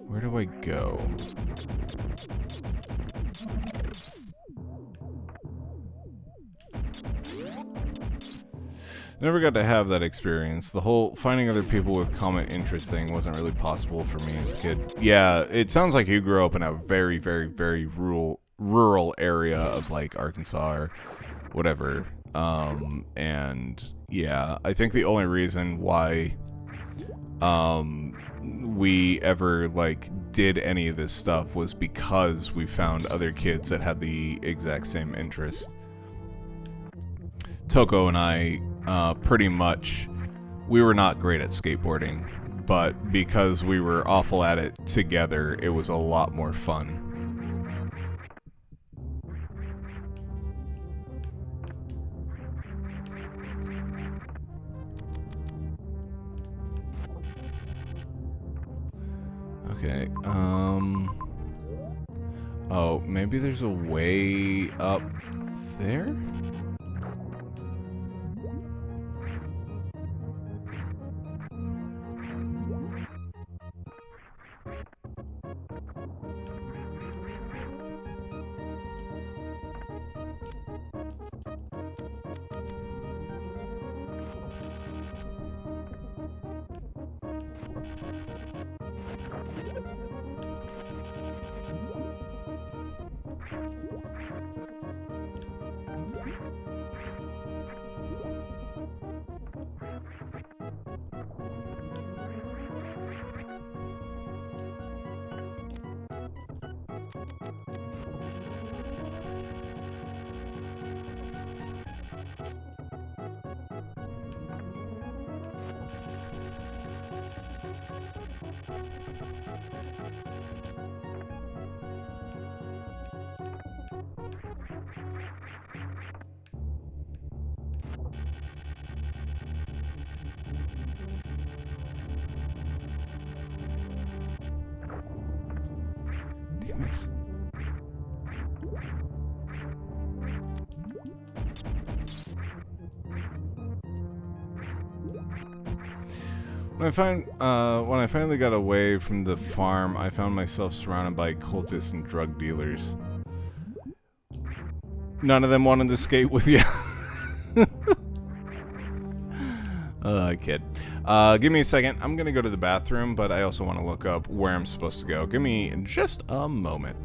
where do I go? Never got to have that experience. The whole finding other people with common interest thing wasn't really possible for me as a kid. Yeah, it sounds like you grew up in a very, very, very rural area of like Arkansas or whatever. And yeah, I think the only reason why we ever like did any of this stuff was because we found other kids that had the exact same interest. Toko and I pretty much, we were not great at skateboarding, but because we were awful at it together, it was a lot more fun. Okay, oh, maybe there's a way up there? When When I finally got away from the farm, I found myself surrounded by cultists and drug dealers. None of them wanted to skate with you. Kid. Give me a second. I'm gonna go to the bathroom, but I also want to look up where I'm supposed to go. Give me just a moment.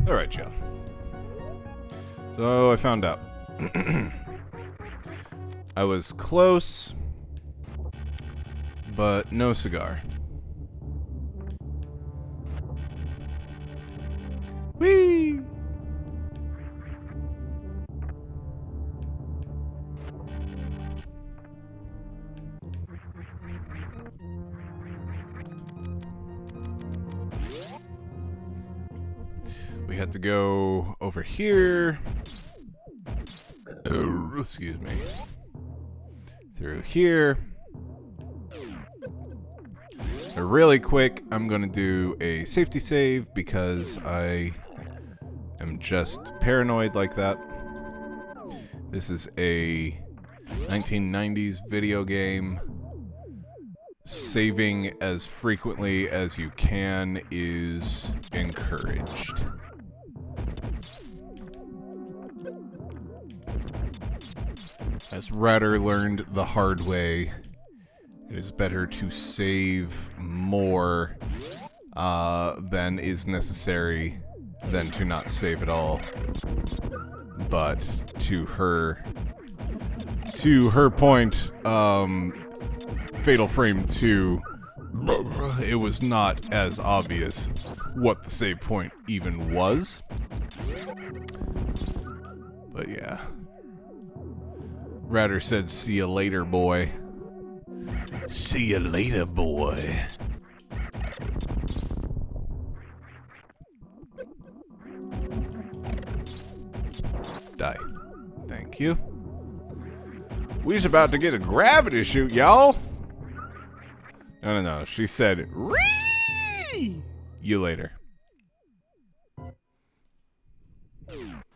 Alright, y'all. So I found out. I was close, but no cigar. had to go over here. Excuse me. Through here. Really quick, I'm going to do a safety save because I am just paranoid like that. This is a 1990s video game. Saving as frequently as you can is encouraged. As Ratter learned the hard way, it is better to save more than is necessary than to not save at all. But to her point, Fatal Frame 2, it was not as obvious what the save point even was. But yeah. Ratter said, "See you later, boy." See you later, boy. Die. Thank you. We just about to get a gravity shoot, y'all. No. She said, "Ree! You later."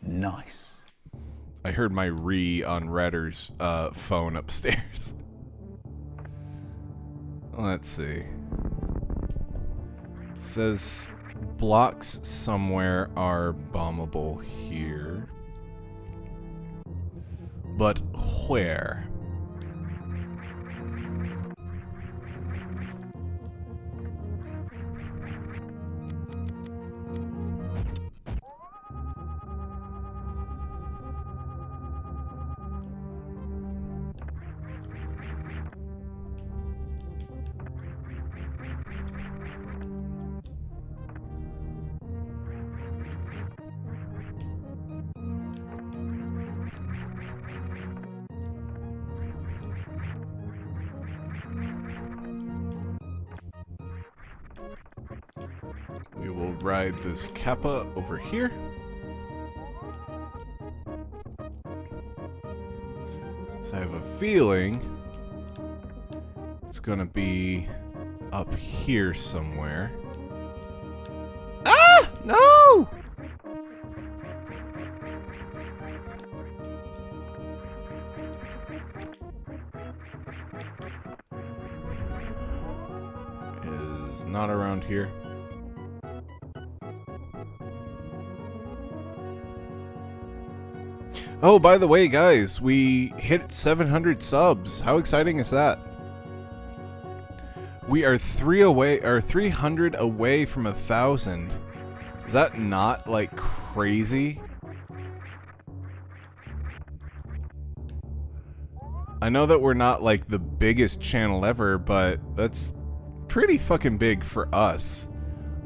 Nice. I heard my "ree" on Ratter's phone upstairs. Let's see. It says blocks somewhere are bombable here. But where? We will ride this Kappa over here. So I have a feeling it's gonna be up here somewhere. Ah! No! Is not around here. Oh, by the way, guys, we hit 700 subs. How exciting is that? We are 300 away from 1,000. Is that not, like, crazy? I know that we're not, like, the biggest channel ever, but that's pretty fucking big for us.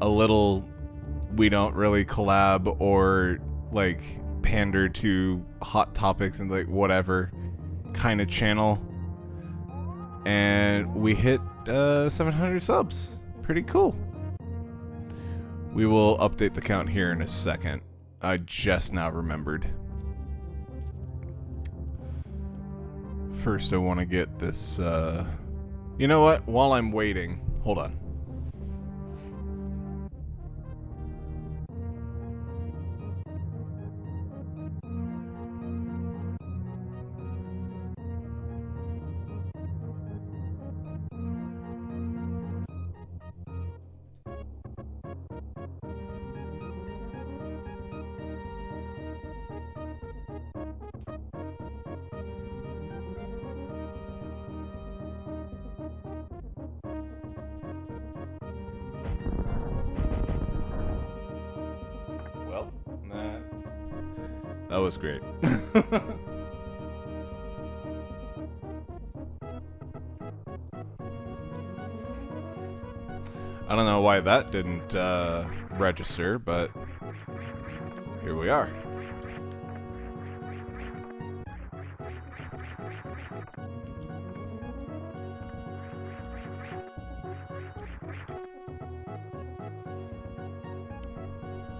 A little, we don't really collab or, like, pander to hot topics and like whatever kind of channel, and we hit 700 subs. Pretty cool. We will update the count here in a second. I just now remembered. First I want to get this you know what, while I'm waiting, hold on. Well, that was great. I don't know why that didn't register, but here we are.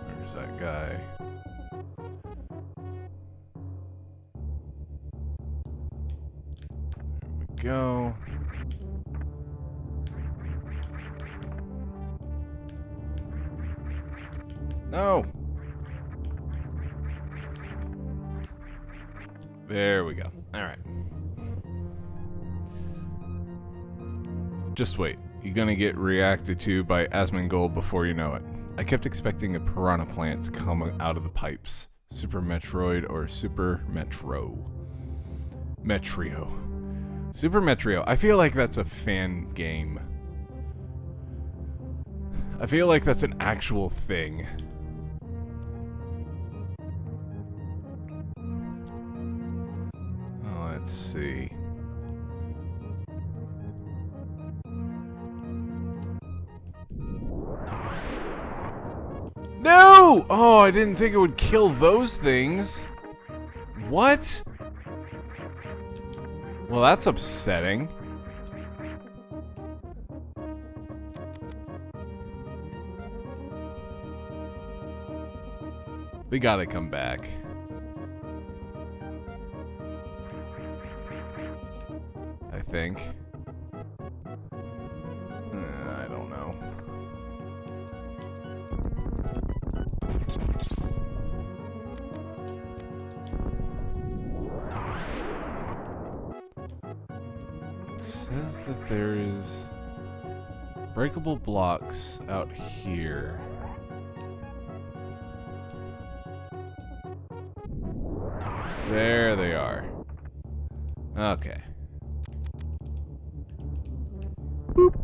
Where's that guy? go. No! There we go. Alright. Just wait. You're gonna get reacted to by Asmongold before you know it. I kept expecting a piranha plant to come out of the pipes. Super Metroid or Super Metro. Metrio. Super Metrio. I feel like that's a fan game. I feel like that's an actual thing. Oh, let's see. No! Oh, I didn't think it would kill those things. What? Well, that's upsetting. They gotta come back. I think. I don't know. It says that there is breakable blocks out here. There they are. Okay. Boop.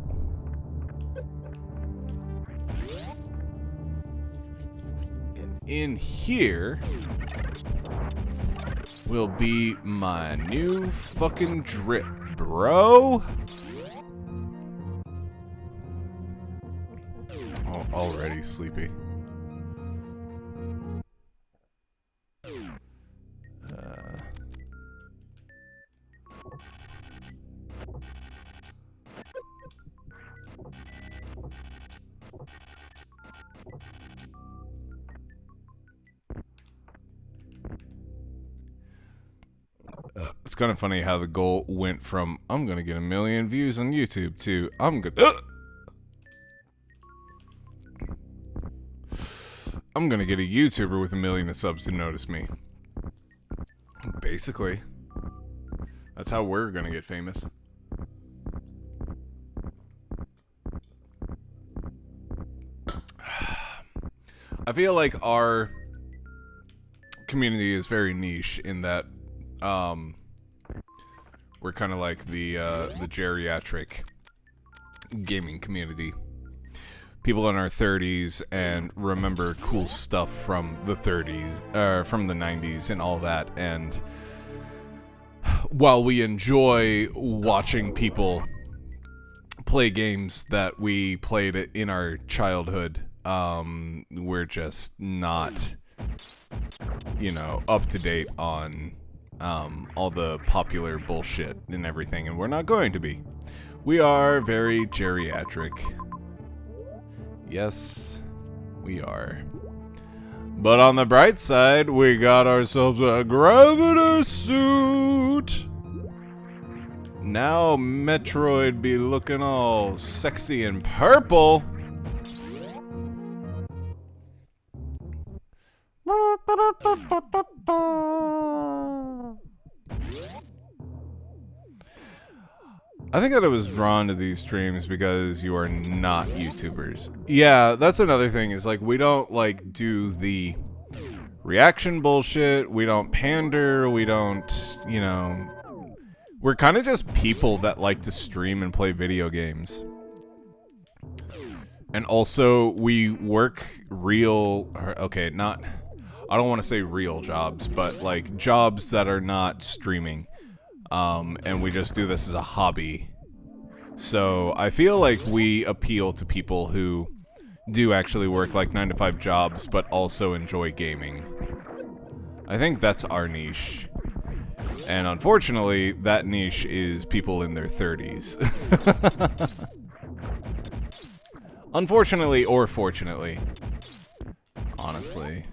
And in here will be my new fucking drip, bro. Oh, already sleepy. It's kind of funny how the goal went from I'm gonna get 1 million views on YouTube to I'm gonna get a YouTuber with 1 million subs to notice me. Basically, that's how we're gonna get famous. I feel like our community is very niche in that we're kind of like the geriatric gaming community. People in our 30s and remember cool stuff from the 30s, from the 90s and all that. And while we enjoy watching people play games that we played in our childhood, we're just not, you know, up to date on all the popular bullshit and everything, and we're not going to be. We are very geriatric. Yes, we are. But on the bright side, we got ourselves a gravity suit. Now Metroid be looking all sexy and purple. I think that I was drawn to these streams because you are not YouTubers. Yeah, that's another thing, is like we don't like do the reaction bullshit, we don't pander, we don't, you know, we're kind of just people that like to stream and play video games. And also we work real, okay, not, I don't want to say real jobs, but like jobs that are not streaming. And we just do this as a hobby. So I feel like we appeal to people who do actually work like 9-to-5 jobs, but also enjoy gaming. I think that's our niche. And unfortunately, that niche is people in their 30s. Unfortunately or fortunately. Honestly.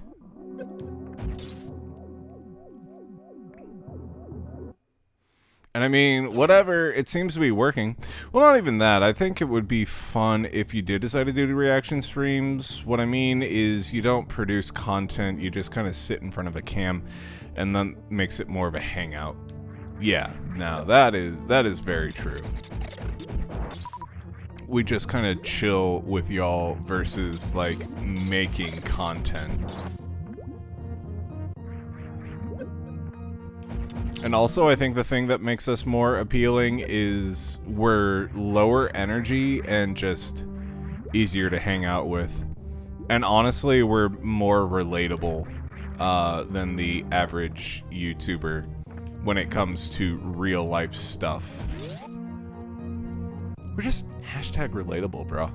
And I mean, whatever, it seems to be working. Well, not even that. I think it would be fun if you did decide to do the reaction streams. What I mean is you don't produce content, you just kind of sit in front of a cam, and then makes it more of a hangout. Yeah, now that is very true. We just kind of chill with y'all versus, like, making content. And also, I think the thing that makes us more appealing is we're lower energy and just easier to hang out with. And honestly, we're more relatable than the average YouTuber when it comes to real life stuff. We're just hashtag relatable, bro.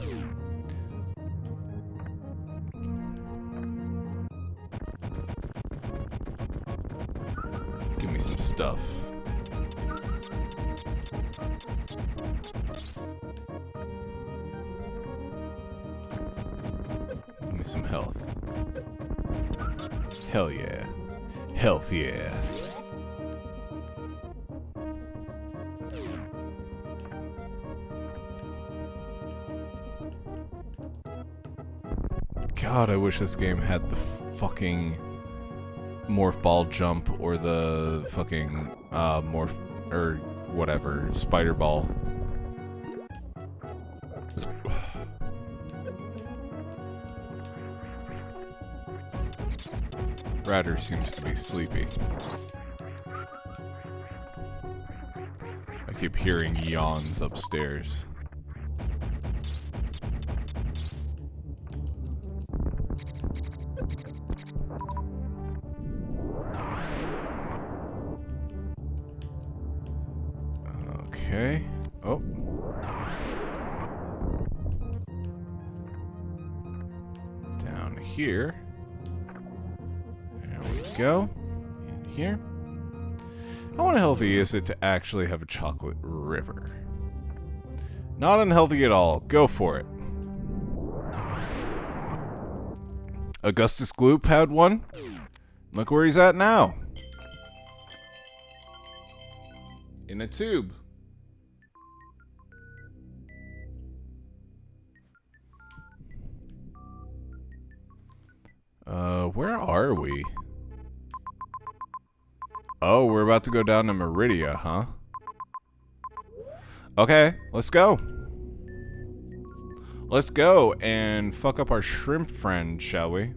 Give me some stuff. Give me some health. Hell yeah. Health yeah. God, I wish this game had the fucking morph ball jump or the fucking morph or whatever spider ball. Radder seems to be sleepy. I keep hearing yawns upstairs. Okay. Oh. Down here. There we go. In here. How unhealthy is it to actually have a chocolate river? Not unhealthy at all. Go for it. Augustus Gloop had one. Look where he's at now. In a tube. Where are we? Oh, we're about to go down to Meridia, huh? Okay, let's go. Let's go and fuck up our shrimp friend, shall we?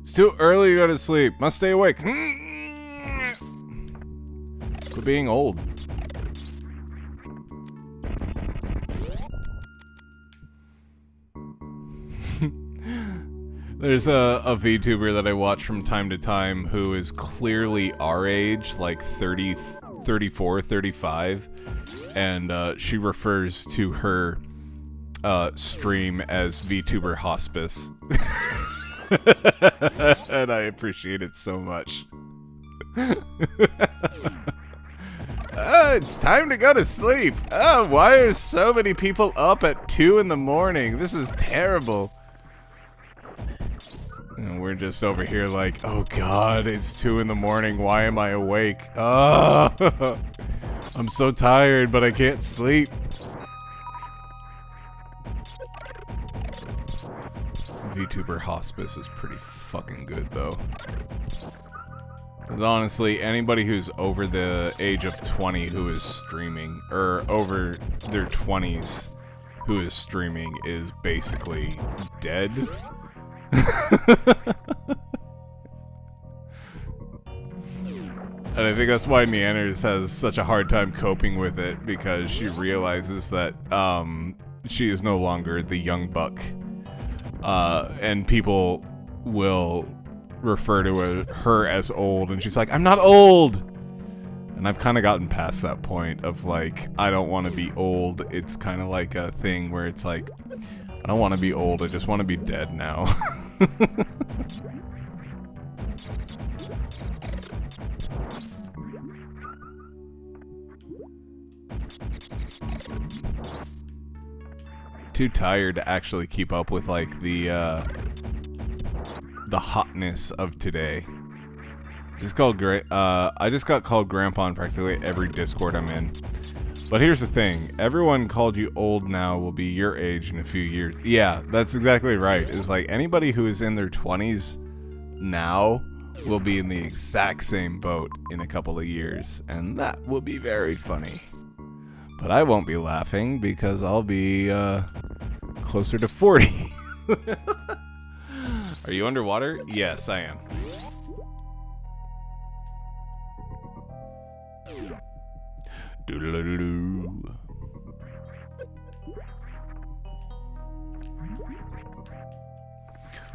It's too early to go to sleep. Must stay awake. We're being old. There's a VTuber that I watch from time to time who is clearly our age, like 30, 34, 35, and she refers to her stream as VTuber Hospice. And I appreciate it so much. It's time to go to sleep. Oh, why are so many people up at 2 in the morning? This is terrible. And we're just over here like, oh god, it's 2 in the morning. Why am I awake? Oh, I'm so tired, but I can't sleep. VTuber Hospice is pretty fucking good, though. Because honestly, anybody who's over the age of 20 who is streaming, or over their 20s who is streaming, is basically dead. And I think that's why Neanders has such a hard time coping with it, because she realizes that she is no longer the young buck. And people will refer to her as old, and she's like, I'm not old! And I've kind of gotten past that point of like, I don't want to be old. It's kind of like a thing where it's like, I don't want to be old, I just want to be dead now. Too tired to actually keep up with like the the hotness of today. Just called I just got called grandpa in practically every Discord I'm in. But here's the thing. Everyone called you old now will be your age in a few years. Yeah, that's exactly right. It's like anybody who is in their 20s now will be in the exact same boat in a couple of years. And that will be very funny. But I won't be laughing because I'll be closer to 40. Are you underwater? Yes, I am. Doodle-doo.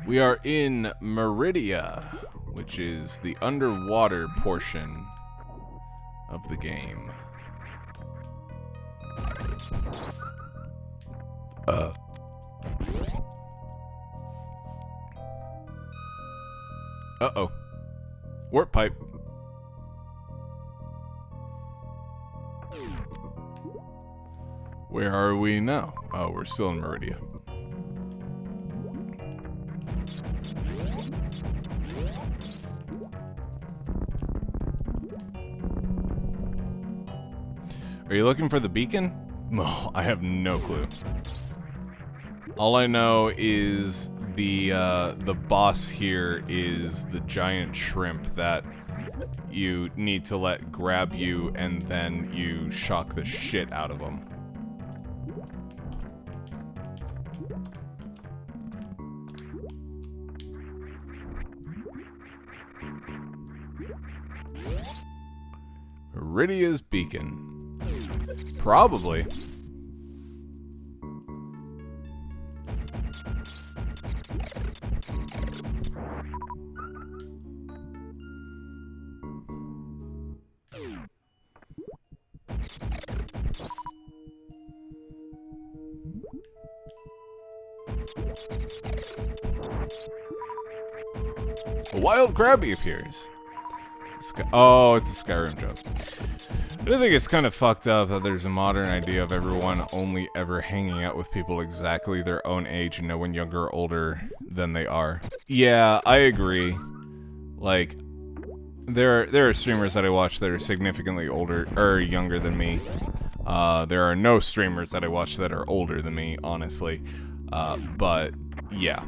We are in Meridia, which is the underwater portion of the game. Uh-oh. Warp pipe. Where are we now? Oh, we're still in Meridia. Are you looking for the beacon? Oh, I have no clue. All I know is the boss here is the giant shrimp that you need to let grab you, and then you shock the shit out of them. Meridia's beacon. Probably. A wild Krabby appears. Oh, it's a Skyrim joke. I think it's kind of fucked up that there's a modern idea of everyone only ever hanging out with people exactly their own age and no one younger or older than they are. Yeah, I agree. Like, there are streamers that I watch that are significantly older or younger than me. There are no streamers that I watch that are older than me, honestly. But yeah.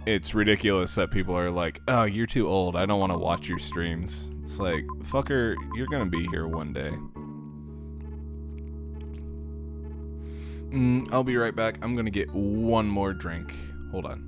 It's ridiculous that people are like, oh, you're too old, I don't want to watch your streams. It's like, fucker, you're gonna be here one day. I'll be right back. I'm gonna get one more drink. Hold on.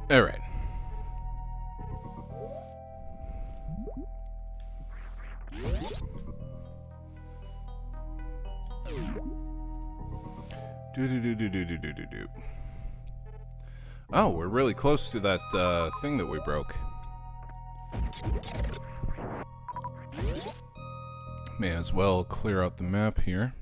All right. Do. Oh, we're really close to that thing that we broke. May as well clear out the map here.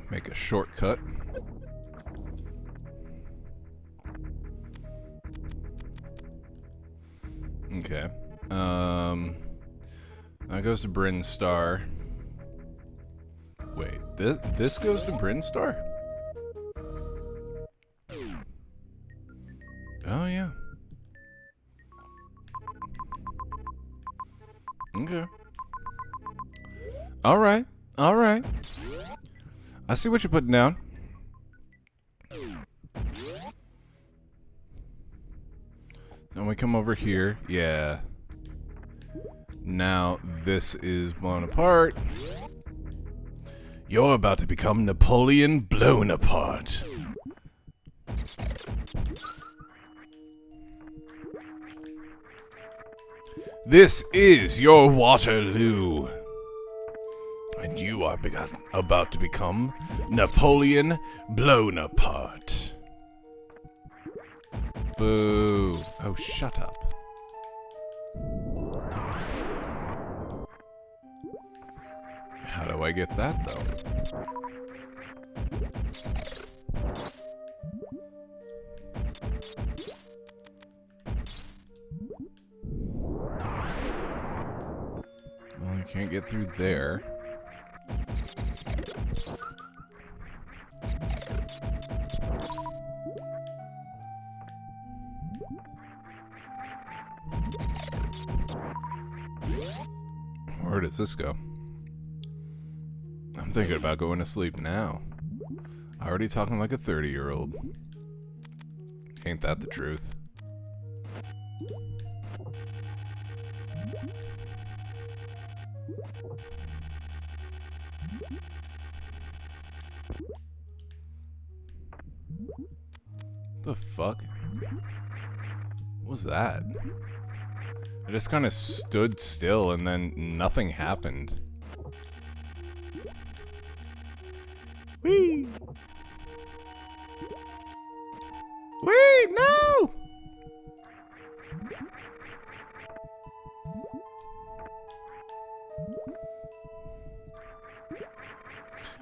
Make a shortcut. Okay. That goes to Bryn Star. Wait, this goes to Bryn Star? Oh yeah. Okay. All right. All right. I see what you're putting down. Then we come over here. Yeah. Now this is blown apart. You're about to become Napoleon blown apart. This is your Waterloo. And you are about to become Napoleon blown apart. Boo. Oh, shut up. How do I get that, though? Well, I can't get through there. Where does this go? I'm thinking about going to sleep now. Already talking like a 30-year-old. Ain't that the truth? The fuck? What was that? I just kind of stood still and then nothing happened. Whee! Whee! No!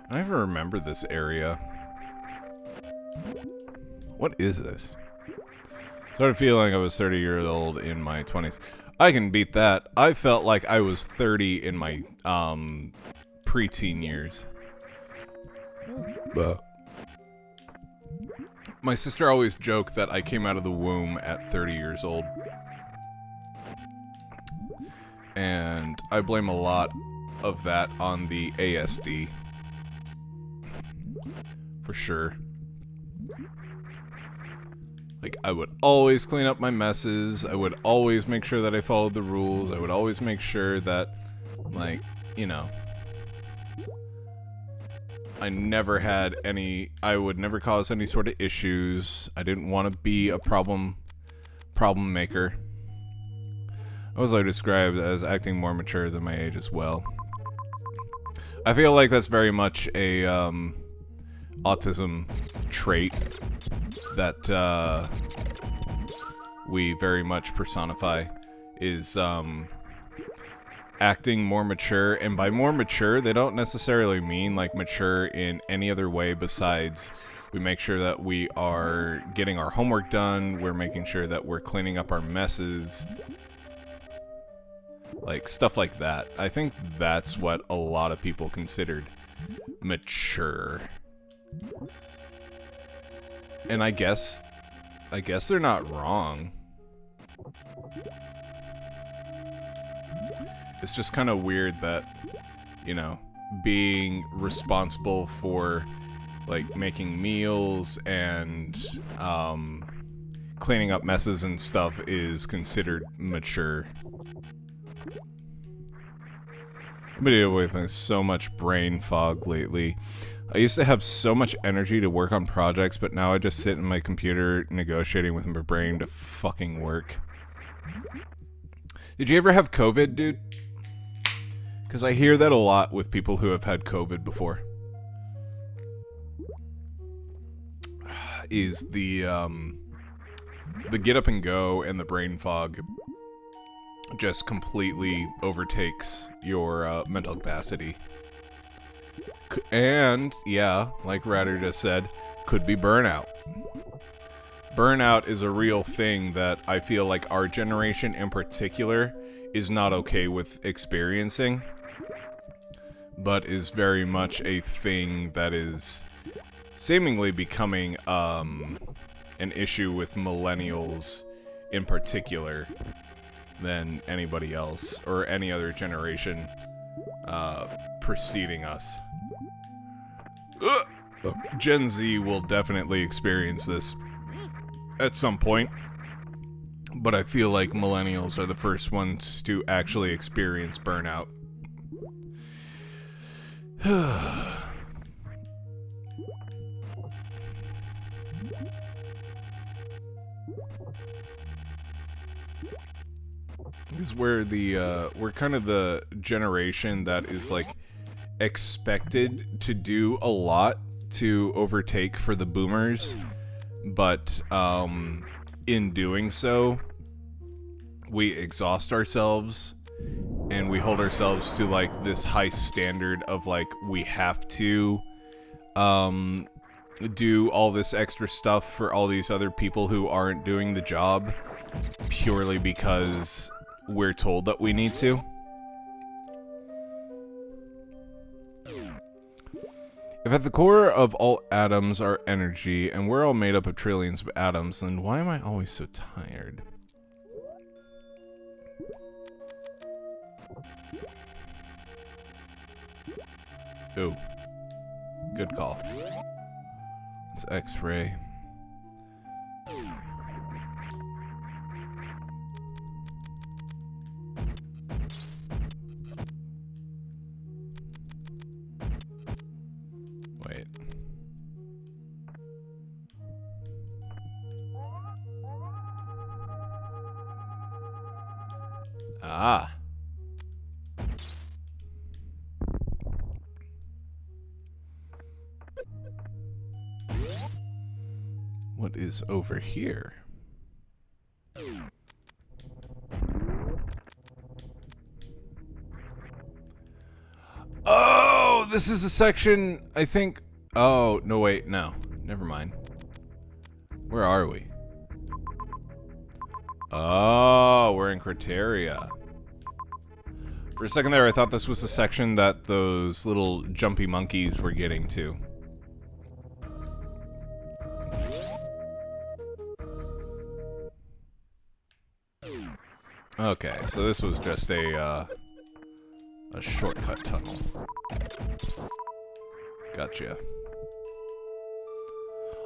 I never remember this area. What is this? Started feeling I was 30 years old in my 20s. I can beat that. I felt like I was 30 in my preteen years. My sister always joked that I came out of the womb at 30 years old. And I blame a lot of that on the ASD. For sure. Like, I would always clean up my messes. I would always make sure that I followed the rules. I would always make sure that, like, you know, I never had any, I would never cause any sort of issues. I didn't want to be a problem maker. I was like described as acting more mature than my age as well. I feel like that's very much a autism trait that we very much personify, is acting more mature. And by more mature, they don't necessarily mean like mature in any other way besides we make sure that we are getting our homework done, we're making sure that we're cleaning up our messes, like stuff like that. I think that's what a lot of people considered mature. And I guess they're not wrong. It's just kind of weird that, you know, being responsible for like making meals and cleaning up messes and stuff is considered mature. I've been dealing with so much brain fog lately. I used to have so much energy to work on projects, but now I just sit in my computer negotiating with my brain to fucking work. Did you ever have COVID, dude? Because I hear that a lot with people who have had COVID before. Is the get up and go and the brain fog just completely overtakes your mental capacity. And, yeah, like Ratter just said, could be burnout. Burnout is a real thing that I feel like our generation in particular is not okay with experiencing, but is very much a thing that is seemingly becoming an issue with millennials in particular than anybody else or any other generation preceding us. Gen Z will definitely experience this at some point, but I feel like millennials are the first ones to actually experience burnout. Because we're kind of the generation that is like expected to do a lot to overtake for the boomers, but in doing so we exhaust ourselves and we hold ourselves to like this high standard of like we have to do all this extra stuff for all these other people who aren't doing the job purely because we're told that we need to. If at the core of all atoms are energy, and we're all made up of trillions of atoms, then why am I always so tired? Ooh. Good call. It's X-ray. Wait. Ah. What is over here? Oh, this is a section, I think. Oh, no, wait, no. Never mind. Where are we? Oh, we're in Criteria. For a second there, I thought this was the section that those little jumpy monkeys were getting to. Okay, so this was just a shortcut tunnel. Gotcha.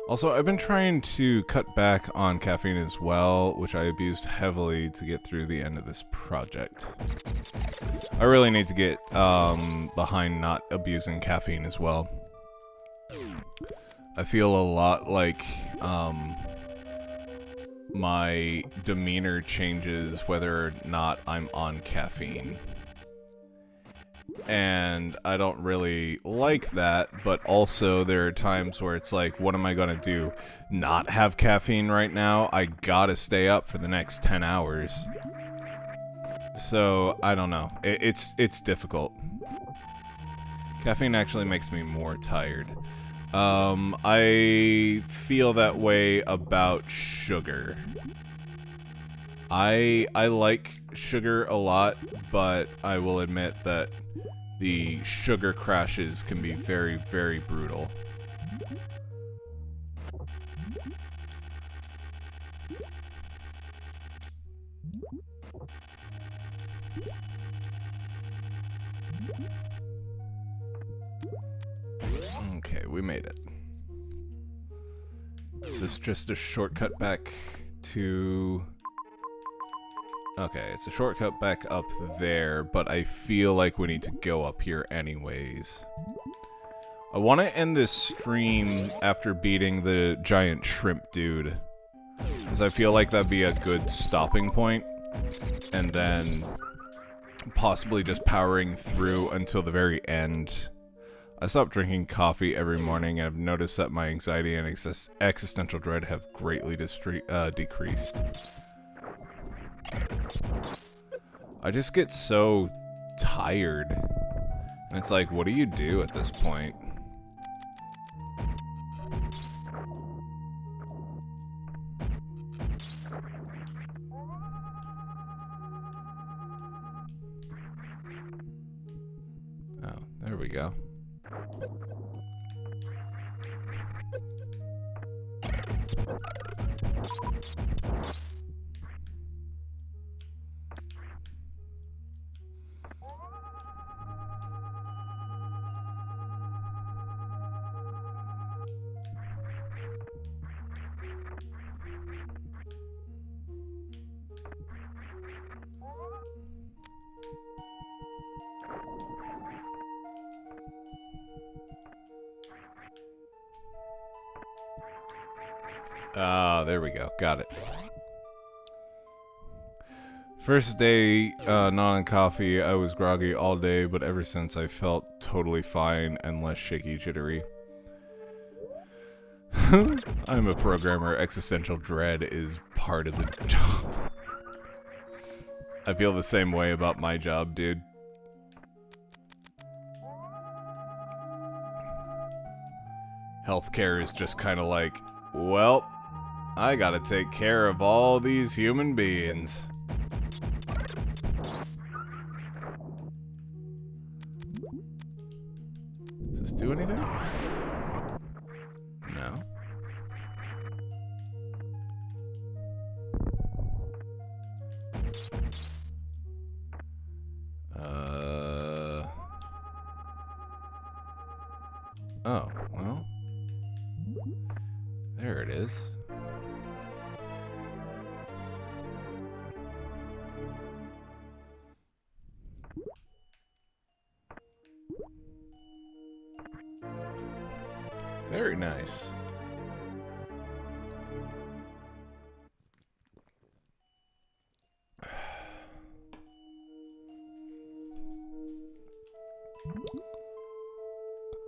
Also, I've been trying to cut back on caffeine as well, which I abused heavily to get through the end of this project. I really need to get behind not abusing caffeine as well. I feel a lot like my demeanor changes whether or not I'm on caffeine. And I don't really like that, but also there are times where it's like, what am I gonna do? Not have caffeine right now? I gotta stay up for the next 10 hours. So, I don't know. It's difficult. Caffeine actually makes me more tired. I feel that way about sugar. I like sugar a lot, but I will admit that the sugar crashes can be very, very brutal. Okay, we made it. Is this just a shortcut back to Okay, it's a shortcut back up there, but I feel like we need to go up here anyways. I want to end this stream after beating the giant shrimp dude, because I feel like that'd be a good stopping point, and then possibly just powering through until the very end. I stopped drinking coffee every morning, and I've noticed that my anxiety and existential dread have greatly decreased. I just get so tired, and it's like, what do you do at this point? Oh, there we go. Ah, there we go. Got it. First day not on coffee, I was groggy all day, but ever since I felt totally fine and less shaky jittery. I'm a programmer. Existential dread is part of the job. I feel the same way about my job, dude. Healthcare is just kind of like, well, I gotta take care of all these human beings. Does this do anything? No. Oh, well. There it is. Very nice.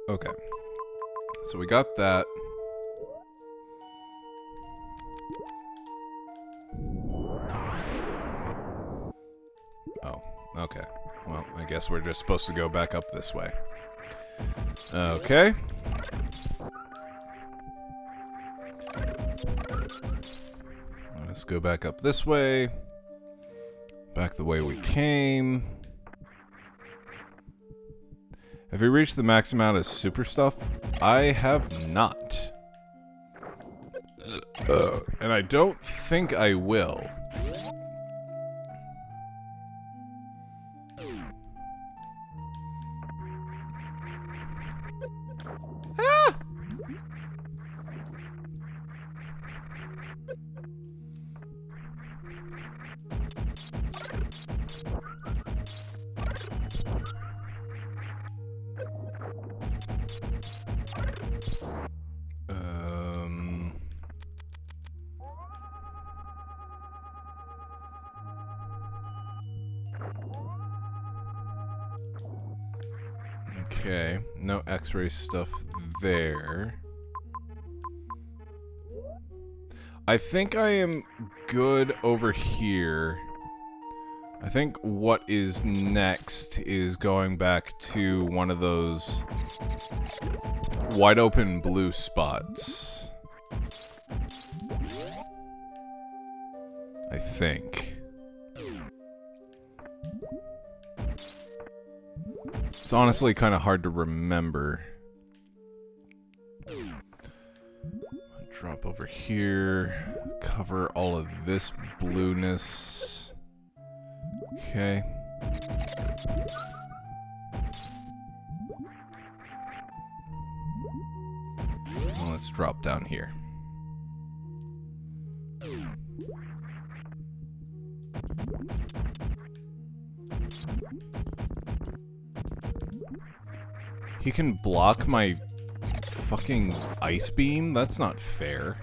Okay. So we got that. Oh, okay. Well, I guess we're just supposed to go back up this way. Okay. Let's go back up this way. Back the way we came. Have you reached the max amount of super stuff? I have not. And I don't think I will. Ah! Okay, no X-ray stuff there. I think I am good over here. I think what is next is going back to one of those wide open blue spots. I think. It's honestly kind of hard to remember. Drop over here. Cover all of this blueness. Okay. Well, let's drop down here. He can block my fucking ice beam? That's not fair.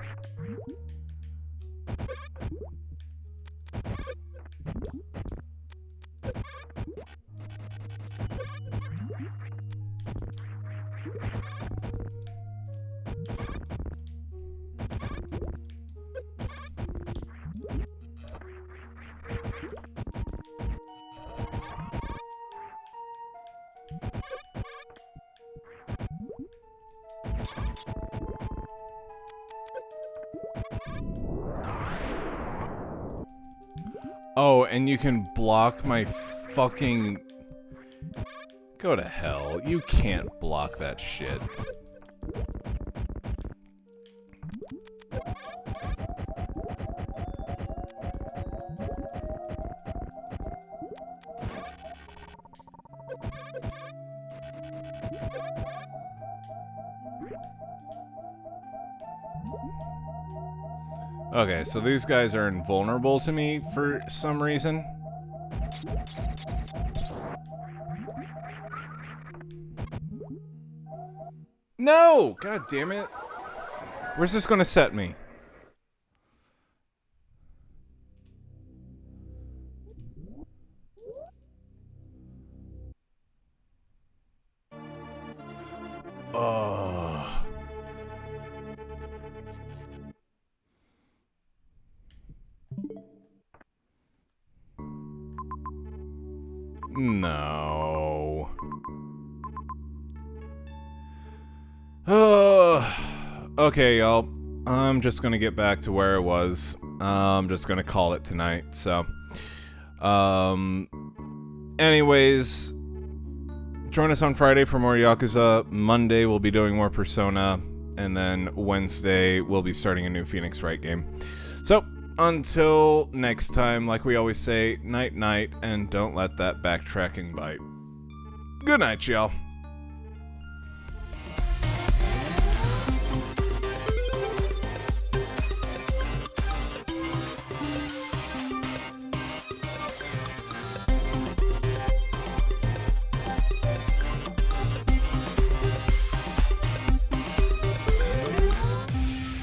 Oh, and you can block my fucking... Go to hell. You can't block that shit. Okay, so these guys are invulnerable to me for some reason. No! God damn it. Where's this gonna set me? Oh. No. Okay, y'all. I'm just gonna get back to where I was. I'm just gonna call it tonight. So, anyways, join us on Friday for more Yakuza. Monday we'll be doing more Persona, and then Wednesday we'll be starting a new Phoenix Wright game. So, until next time, like we always say, night night, and don't let that backtracking bite. Good night, y'all.